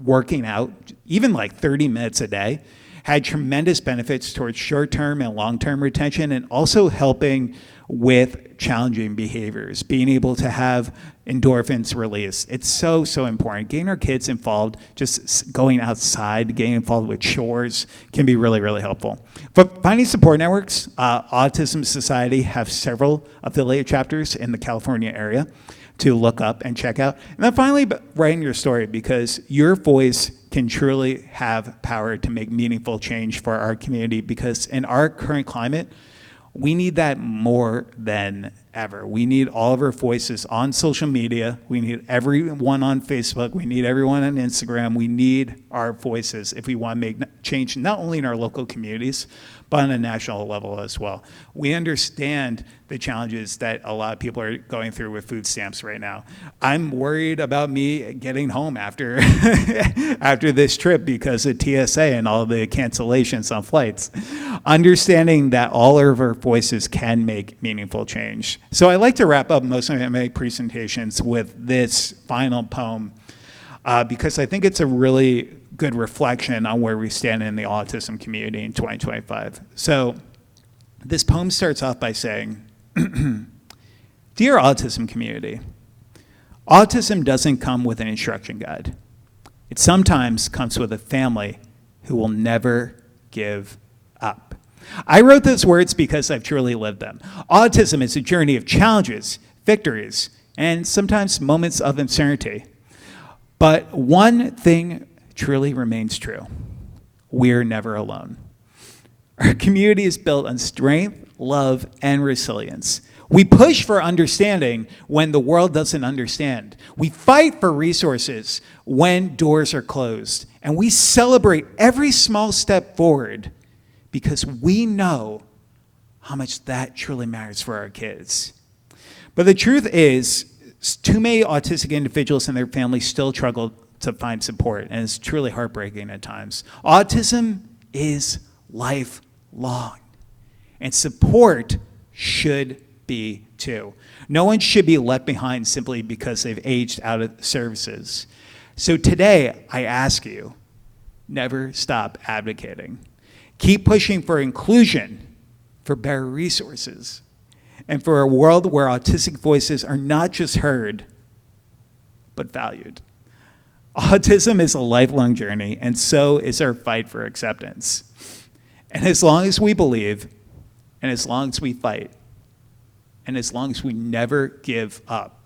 working out, even like 30 minutes a day, had tremendous benefits towards short-term and long-term retention, and also helping with challenging behaviors, being able to have endorphins release. It's so, so important. Getting our kids involved, just going outside, getting involved with chores can be really, really helpful. But finding support networks, Autism Society have several affiliate chapters in the California area to look up and check out. And then finally, writing your story, because your voice can truly have power to make meaningful change for our community, because in our current climate, we need that more than ever. We need all of our voices on social media. We need everyone on Facebook. We need everyone on Instagram. We need our voices if we want to make change, not only in our local communities, but on a national level as well. We understand the challenges that a lot of people are going through with food stamps right now. I'm worried about me getting home after after this trip because of TSA and all the cancellations on flights. Understanding that all of our voices can make meaningful change. So I like to wrap up most of my presentations with this final poem because I think it's a really good reflection on where we stand in the autism community in 2025. So this poem starts off by saying, Dear autism community, autism doesn't come with an instruction guide. It sometimes comes with a family who will never give up. I wrote those words because I've truly lived them. Autism is a journey of challenges, victories, and sometimes moments of uncertainty. But one thing truly remains true. We're never alone. Our community is built on strength, love, and resilience. We push for understanding when the world doesn't understand. We fight for resources when doors are closed. And we celebrate every small step forward because we know how much that truly matters for our kids. But the truth is, too many autistic individuals and their families still struggle to find support, and it's truly heartbreaking at times. Autism is lifelong, and support should be too. No one should be left behind simply because they've aged out of services. So today, I ask you, never stop advocating. Keep pushing for inclusion, for better resources, and for a world where autistic voices are not just heard, but valued. Autism is a lifelong journey, and so is our fight for acceptance. And as long as we believe, and as long as we fight, and as long as we never give up,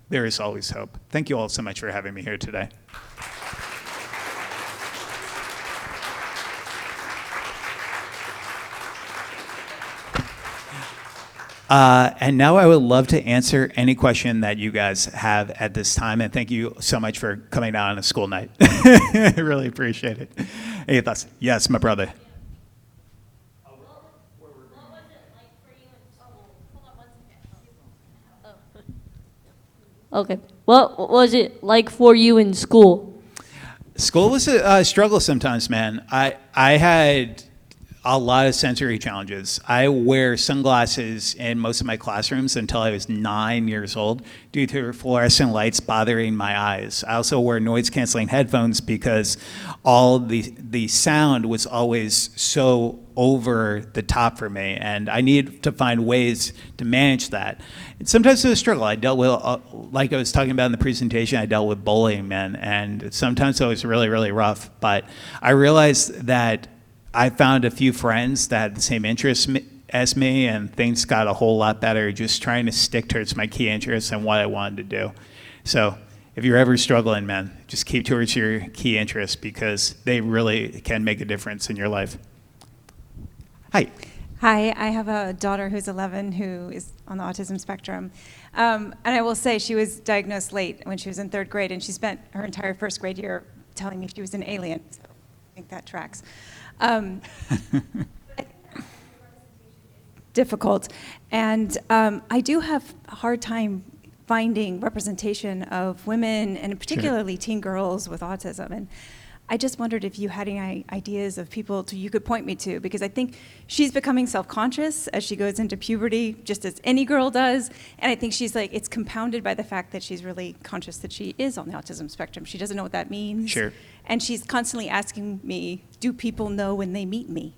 there is always hope. Thank you all so much for having me here today. And now I would love to answer any question that you guys have at this time. And thank you so much for coming down on a school night. I really appreciate it. Any thoughts? Yes, my brother. Okay. What was it like for you in school? School was a struggle sometimes, man. I had a lot of sensory challenges. I wear sunglasses in most of my classrooms until I was 9 years old due to fluorescent lights bothering my eyes. I also wear noise-canceling headphones because all the sound was always so over the top for me, and I need to find ways to manage that. And sometimes it was a struggle. I dealt with, like I was talking about in the presentation, I dealt with bullying, man, and sometimes it was really, really rough. But I realized that I found a few friends that had the same interests as me, and things got a whole lot better just trying to stick towards my key interests and what I wanted to do. So if you're ever struggling, man, just keep towards your key interests because they really can make a difference in your life. Hi. Hi, I have a daughter who's 11 who is on the autism spectrum. And I will say she was diagnosed late when she was in 3rd grade, and she spent her entire 1st grade year telling me she was an alien. So I think that tracks. Difficult. And I do have a hard time finding representation of women, and particularly teen girls with autism. And I just wondered if you had any ideas of people you could point me to, because I think she's becoming self-conscious as she goes into puberty, just as any girl does. And I think she's like, it's compounded by the fact that she's really conscious that she is on the autism spectrum. She doesn't know what that means. Sure. And she's constantly asking me, do people know when they meet me?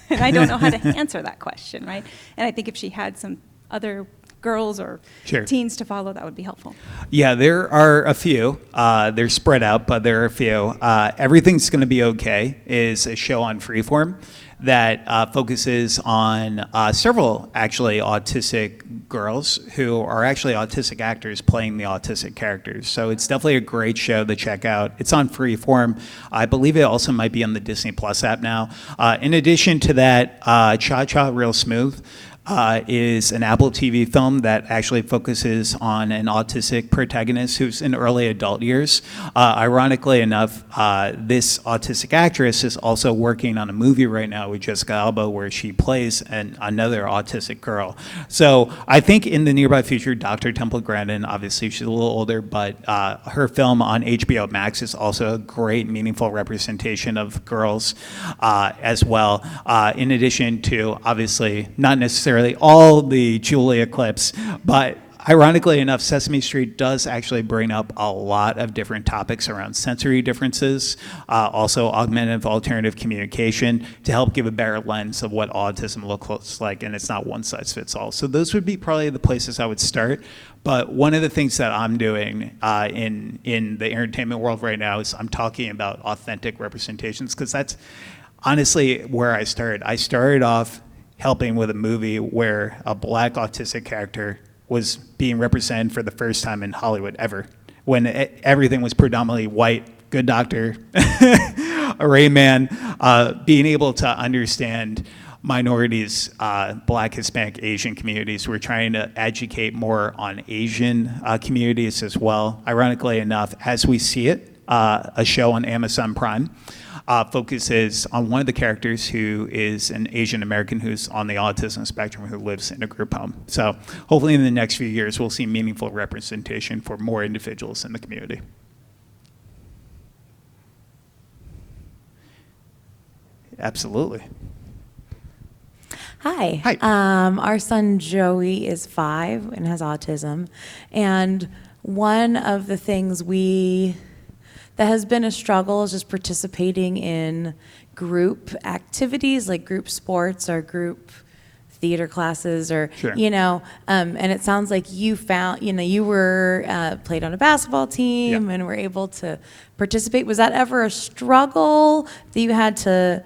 And I don't know how to answer that question, right? And I think if she had some other girls or Sure. teens to follow, that would be helpful. Yeah, there are a few. They're spread out, but there are a few. Everything's Gonna Be Okay is a show on Freeform that focuses on several actually autistic girls who are actually autistic actors playing the autistic characters. So it's definitely a great show to check out. It's on Freeform. I believe it also might be on the Disney Plus app now. In addition to that, Cha Cha Real Smooth is an Apple TV film that actually focuses on an autistic protagonist who's in early adult years. Ironically enough, this autistic actress is also working on a movie right now with Jessica Alba where she plays another autistic girl. So I think in the nearby future, Dr. Temple Grandin, obviously she's a little older, but her film on HBO Max is also a great, meaningful representation of girls as well. In addition to, obviously, not necessarily all the Julia clips, but ironically enough, Sesame Street does actually bring up a lot of different topics around sensory differences, also augmentative alternative communication to help give a better lens of what autism looks like, and it's not one size fits all. So those would be probably the places I would start. But one of the things that I'm doing in the entertainment world right now is I'm talking about authentic representations, because that's honestly where I started. I started off helping with a movie where a Black autistic character was being represented for the first time in Hollywood ever, when everything was predominantly white, good doctor, a Rain Man, being able to understand minorities, Black, Hispanic, Asian communities. We're trying to educate more on Asian communities as well. Ironically enough, As We See It, a show on Amazon Prime, focuses on one of the characters who is an Asian American who's on the autism spectrum who lives in a group home. So hopefully in the next few years, we'll see meaningful representation for more individuals in the community. Absolutely. Hi. Hi. Our son Joey is 5 and has autism. And one of the things that has been a struggle is just participating in group activities like group sports or group theater classes or, Sure. and it sounds like you found, you were played on a basketball team Yeah. and were able to participate. Was that ever a struggle that you had to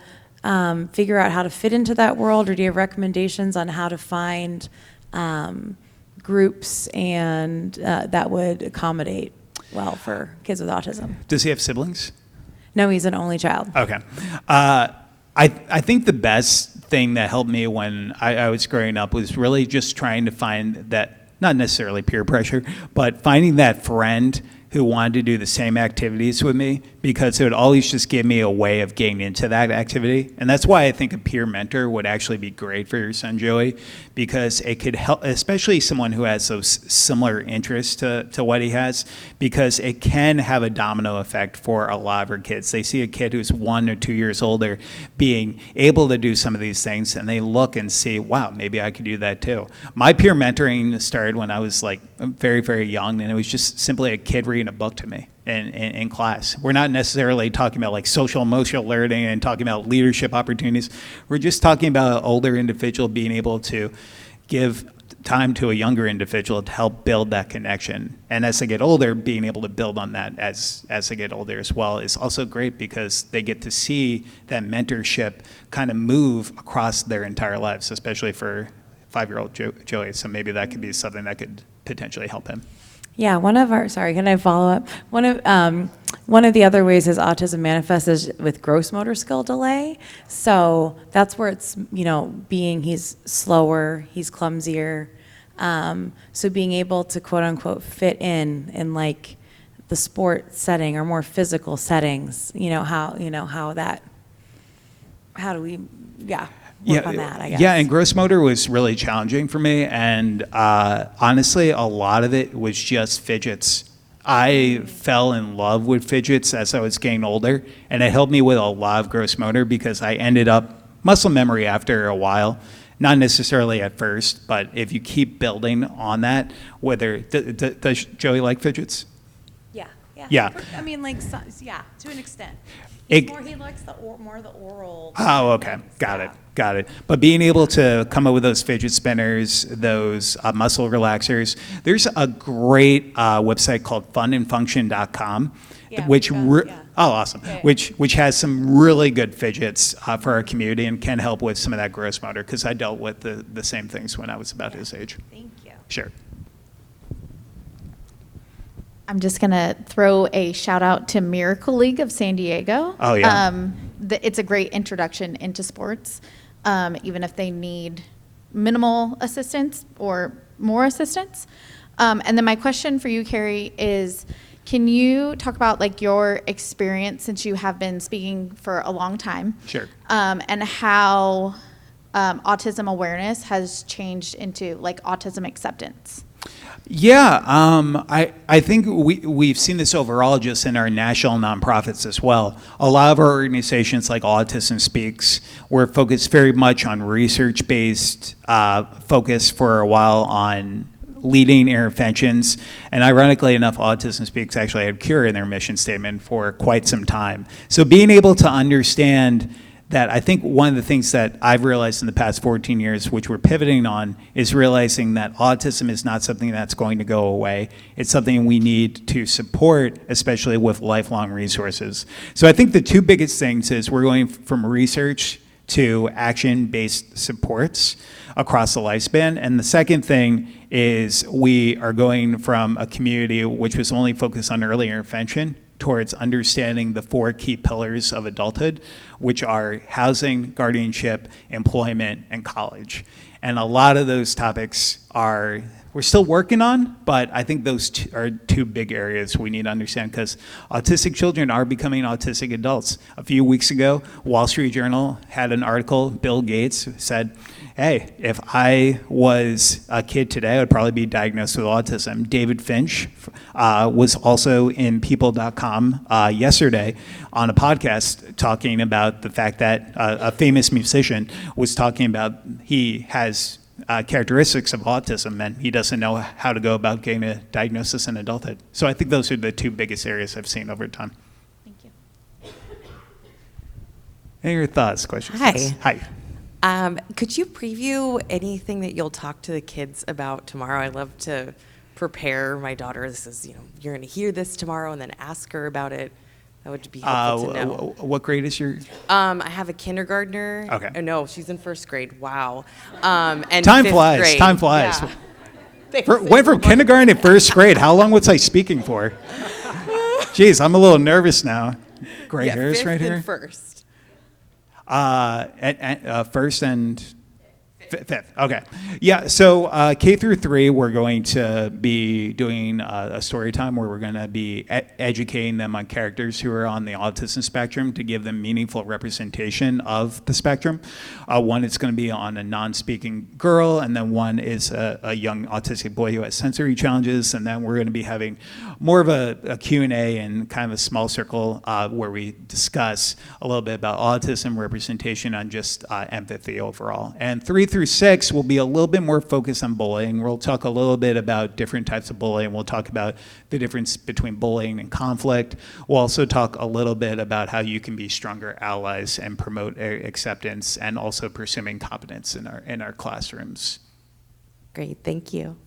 figure out how to fit into that world, or do you have recommendations on how to find groups and that would accommodate well for kids with autism? Does he have siblings? No, he's an only child. Okay. I think the best thing that helped me when I was growing up was really just trying to find that, not necessarily peer pressure, but finding that friend who wanted to do the same activities with me, because it would always just give me a way of getting into that activity. And that's why I think a peer mentor would actually be great for your son, Joey, because it could help, especially someone who has those similar interests to what he has, because it can have a domino effect for a lot of our kids. They see a kid who's 1 or 2 years older being able to do some of these things, and they look and see, wow, maybe I could do that too. My peer mentoring started when I was like very, very young, and it was just simply a kid reading a book to me in class. We're not necessarily talking about like social emotional learning and talking about leadership opportunities. We're just talking about an older individual being able to give time to a younger individual to help build that connection. And as they get older, being able to build on that as they get older as well is also great, because they get to see that mentorship kind of move across their entire lives, especially for 5-year-old Joey. So maybe that could be something that could potentially help him. Yeah, can I follow up? One of the other ways his autism manifests is with gross motor skill delay. So that's where it's, he's slower, he's clumsier. So being able to quote unquote fit in like the sport setting or more physical settings, how do we, work on that, I guess. Yeah, and gross motor was really challenging for me, and honestly, a lot of it was just fidgets. I fell in love with fidgets as I was getting older, and it helped me with a lot of gross motor because I ended up muscle memory after a while. Not necessarily at first, but if you keep building on that, does Joey like fidgets? Yeah. Yeah. I mean, to an extent. It, He likes more the oral. Oh, okay. Got it. But being able to come up with those fidget spinners, those muscle relaxers, there's a great website called funandfunction.com, awesome, which has some really good fidgets for our community and can help with some of that gross motor, because I dealt with the same things when I was about his age. Thank you. Sure. I'm just going to throw a shout out to Miracle League of San Diego. Oh, yeah. It's a great introduction into sports, even if they need minimal assistance or more assistance. And then my question for you, Kerry, is can you talk about like your experience, since you have been speaking for a long time? Sure. And how autism awareness has changed into like autism acceptance? Yeah, I think we've seen this overall just in our national nonprofits as well. A lot of our organizations like Autism Speaks were focused very much on research-based focus for a while on leading interventions. And ironically enough, Autism Speaks actually had cure in their mission statement for quite some time. So being able to understand that, I think one of the things that I've realized in the past 14 years, which we're pivoting on, is realizing that autism is not something that's going to go away. It's something we need to support, especially with lifelong resources. So I think the two biggest things is we're going from research to action-based supports across the lifespan. And the second thing is we are going from a community which was only focused on early intervention towards understanding the 4 key pillars of adulthood, which are housing, guardianship, employment, and college. And a lot of those topics we're still working on, but I think those are two big areas we need to understand, because autistic children are becoming autistic adults. A few weeks ago, Wall Street Journal had an article, Bill Gates said, hey, if I was a kid today, I would probably be diagnosed with autism. David Finch was also in people.com yesterday on a podcast talking about the fact that a famous musician was talking about he has characteristics of autism and he doesn't know how to go about getting a diagnosis in adulthood. So I think those are the two biggest areas I've seen over time. Thank you. Any of your thoughts, questions? Hi. Hi. Could you preview anything that you'll talk to the kids about tomorrow? I love to prepare my daughter. This is, you're going to hear this tomorrow and then ask her about it. That would be helpful to know. What grade is your? I have a kindergartner. Okay. Oh, no, she's in first grade. Wow. And Time fifth flies. grade. Time flies. Yeah. Went from kindergarten to first grade. How long was I speaking for? Jeez, I'm a little nervous now. Gray hairs right here. First. First and fifth. Okay. Yeah. So K through 3, we're going to be doing a story time where we're going to be educating them on characters who are on the autism spectrum to give them meaningful representation of the spectrum. One is going to be on a non-speaking girl, and then one is a young autistic boy who has sensory challenges, and then we're going to be having more of a Q&A and kind of a small circle where we discuss a little bit about autism representation on just empathy overall. And 3 through 6 will be a little bit more focused on bullying. We'll talk a little bit about different types of bullying. We'll talk about the difference between bullying and conflict. We'll also talk a little bit about how you can be stronger allies and promote acceptance and also pursuing competence in our classrooms. Great, thank you.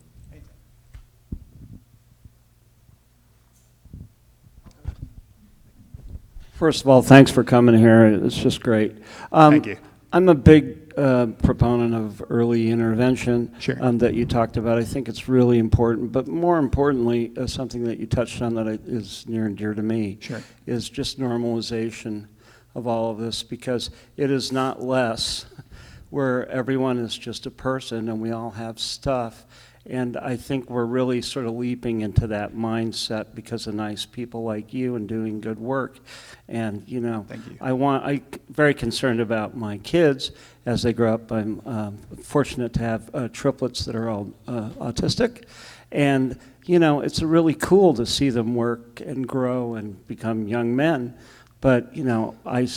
First of all, thanks for coming here. It's just great. Thank you. I'm a big proponent of early intervention Sure. That you talked about. I think it's really important, but more importantly, something that you touched on that is near and dear to me Sure. is just normalization of all of this, because it is not less where everyone is just a person and we all have stuff. And I think we're really sort of leaping into that mindset because of nice people like you and doing good work. And, Thank you. I'm very concerned about my kids as they grow up. I'm fortunate to have triplets that are all autistic. And, it's really cool to see them work and grow and become young men. But, I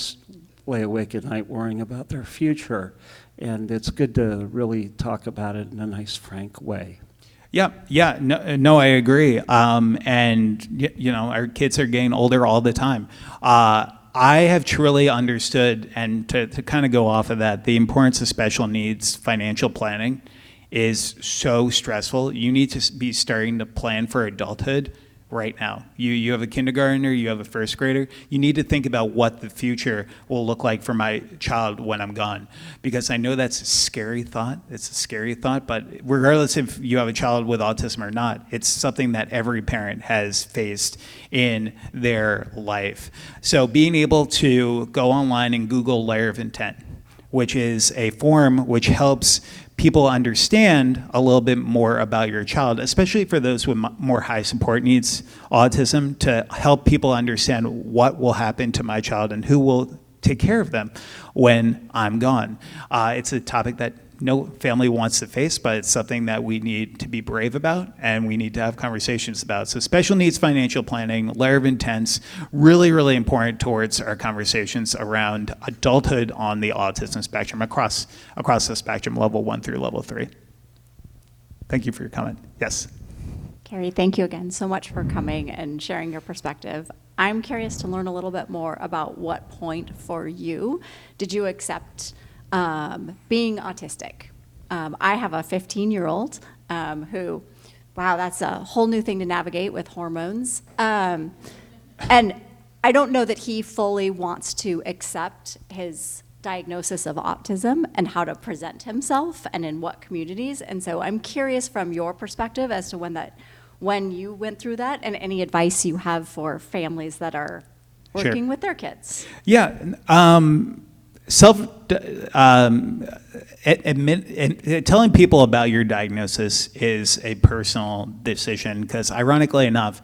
lay awake at night worrying about their future. And it's good to really talk about it in a nice, frank way. Yeah, no, I agree. And our kids are getting older all the time. I have truly understood, and to kind of go off of that, the importance of special needs financial planning is so stressful. You need to be starting to plan for adulthood right now. You have a kindergartner, you have a first grader. You need to think about what the future will look like for my child when I'm gone. Because I know that's a scary thought. It's a scary thought, but regardless if you have a child with autism or not, it's something that every parent has faced in their life. So being able to go online and Google Layer of Intent, which is a form which helps people understand a little bit more about your child, especially for those with more high support needs, autism, to help people understand what will happen to my child and who will take care of them when I'm gone. It's a topic that no family wants to face, but it's something that we need to be brave about and we need to have conversations about. So special needs financial planning, layer of intents, really, really important towards our conversations around adulthood on the autism spectrum across the spectrum, level 1 through level 3. Thank you for your comment. Yes. Kerry, thank you again so much for coming and sharing your perspective. I'm curious to learn a little bit more about what point for you did you accept being autistic. I have a 15-year-old who, wow, that's a whole new thing to navigate with hormones. And I don't know that he fully wants to accept his diagnosis of autism and how to present himself and in what communities. And so I'm curious from your perspective as to when you went through that and any advice you have for families that are working with their kids. Yeah. Telling people about your diagnosis is a personal decision because, ironically enough,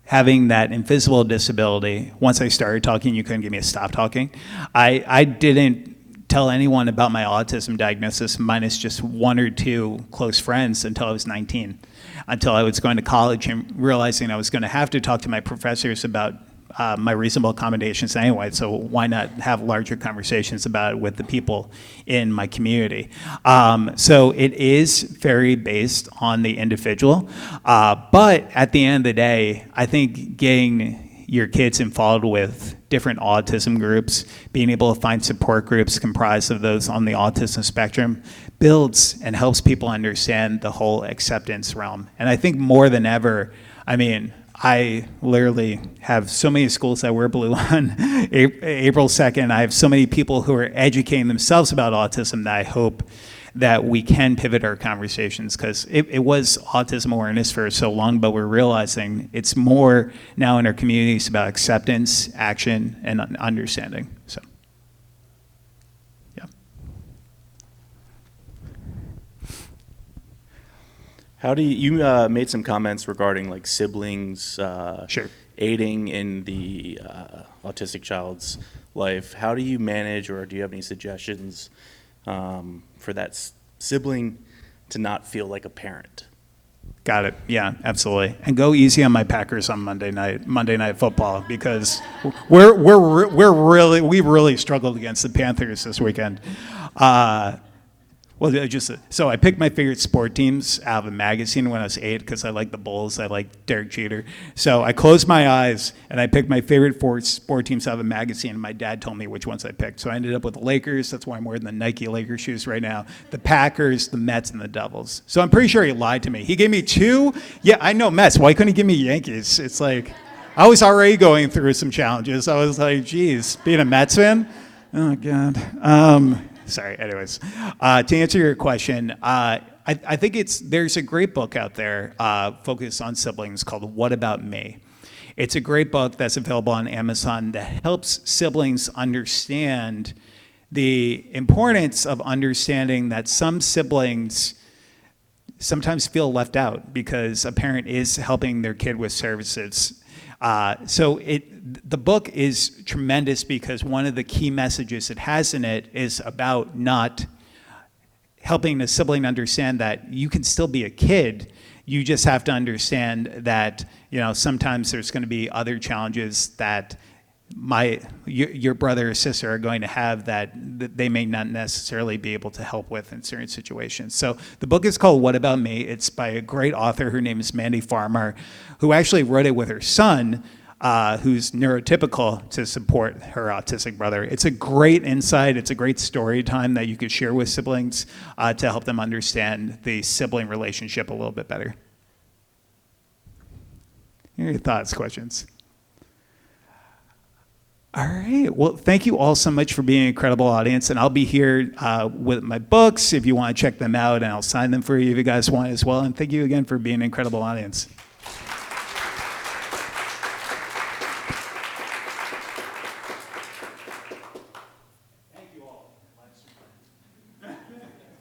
having that invisible disability, once I started talking, you couldn't get me to stop talking. I didn't tell anyone about my autism diagnosis, minus just one or two close friends, until I was 19, until I was going to college and realizing I was going to have to talk to my professors about my reasonable accommodations anyway, so why not have larger conversations about it with the people in my community? So it is very based on the individual, but at the end of the day, I think getting your kids involved with different autism groups, being able to find support groups comprised of those on the autism spectrum, builds and helps people understand the whole acceptance realm. And I think more than ever, I literally have so many schools that wear blue on April 2nd. I have so many people who are educating themselves about autism that I hope that we can pivot our conversations, because it was autism awareness for so long, but we're realizing it's more now in our communities about acceptance, action, and understanding. So, yeah. How do you made some comments regarding like siblings aiding in the autistic child's life. How do you manage, or do you have any suggestions for that sibling to not feel like a parent? Got it. Yeah, absolutely. And go easy on my Packers on Monday night football, because we really struggled against the Panthers this weekend. So I picked my favorite sport teams out of a magazine when I was 8 because I like the Bulls, I like Derek Jeter. So I closed my eyes and I picked my favorite sport teams out of a magazine, and my dad told me which ones I picked. So I ended up with the Lakers. That's why I'm wearing the Nike Lakers shoes right now. The Packers, the Mets, and the Devils. So I'm pretty sure he lied to me. He gave me 2. Yeah, I know Mets. Why couldn't he give me Yankees? It's like, I was already going through some challenges. I was like, geez, being a Mets fan? Oh, God. Sorry, anyways. To answer your question, I think there's a great book out there focused on siblings called What About Me? It's a great book that's available on Amazon that helps siblings understand the importance of understanding that some siblings sometimes feel left out because a parent is helping their kid with services. The book is tremendous because one of the key messages it has in it is about not helping the sibling understand that you can still be a kid. You just have to understand that, sometimes there's going to be other challenges that your brother or sister are going to have that they may not necessarily be able to help with in certain situations. So the book is called What About Me? It's by a great author. Her name is Mandy Farmer, who actually wrote it with her son who's neurotypical to support her autistic brother. It's a great insight. It's a great story time that you could share with siblings to help them understand the sibling relationship a little bit better. Your thoughts, questions? All right. Well, thank you all so much for being an incredible audience. And I'll be here with my books if you want to check them out, and I'll sign them for you if you guys want as well. And thank you again for being an incredible audience.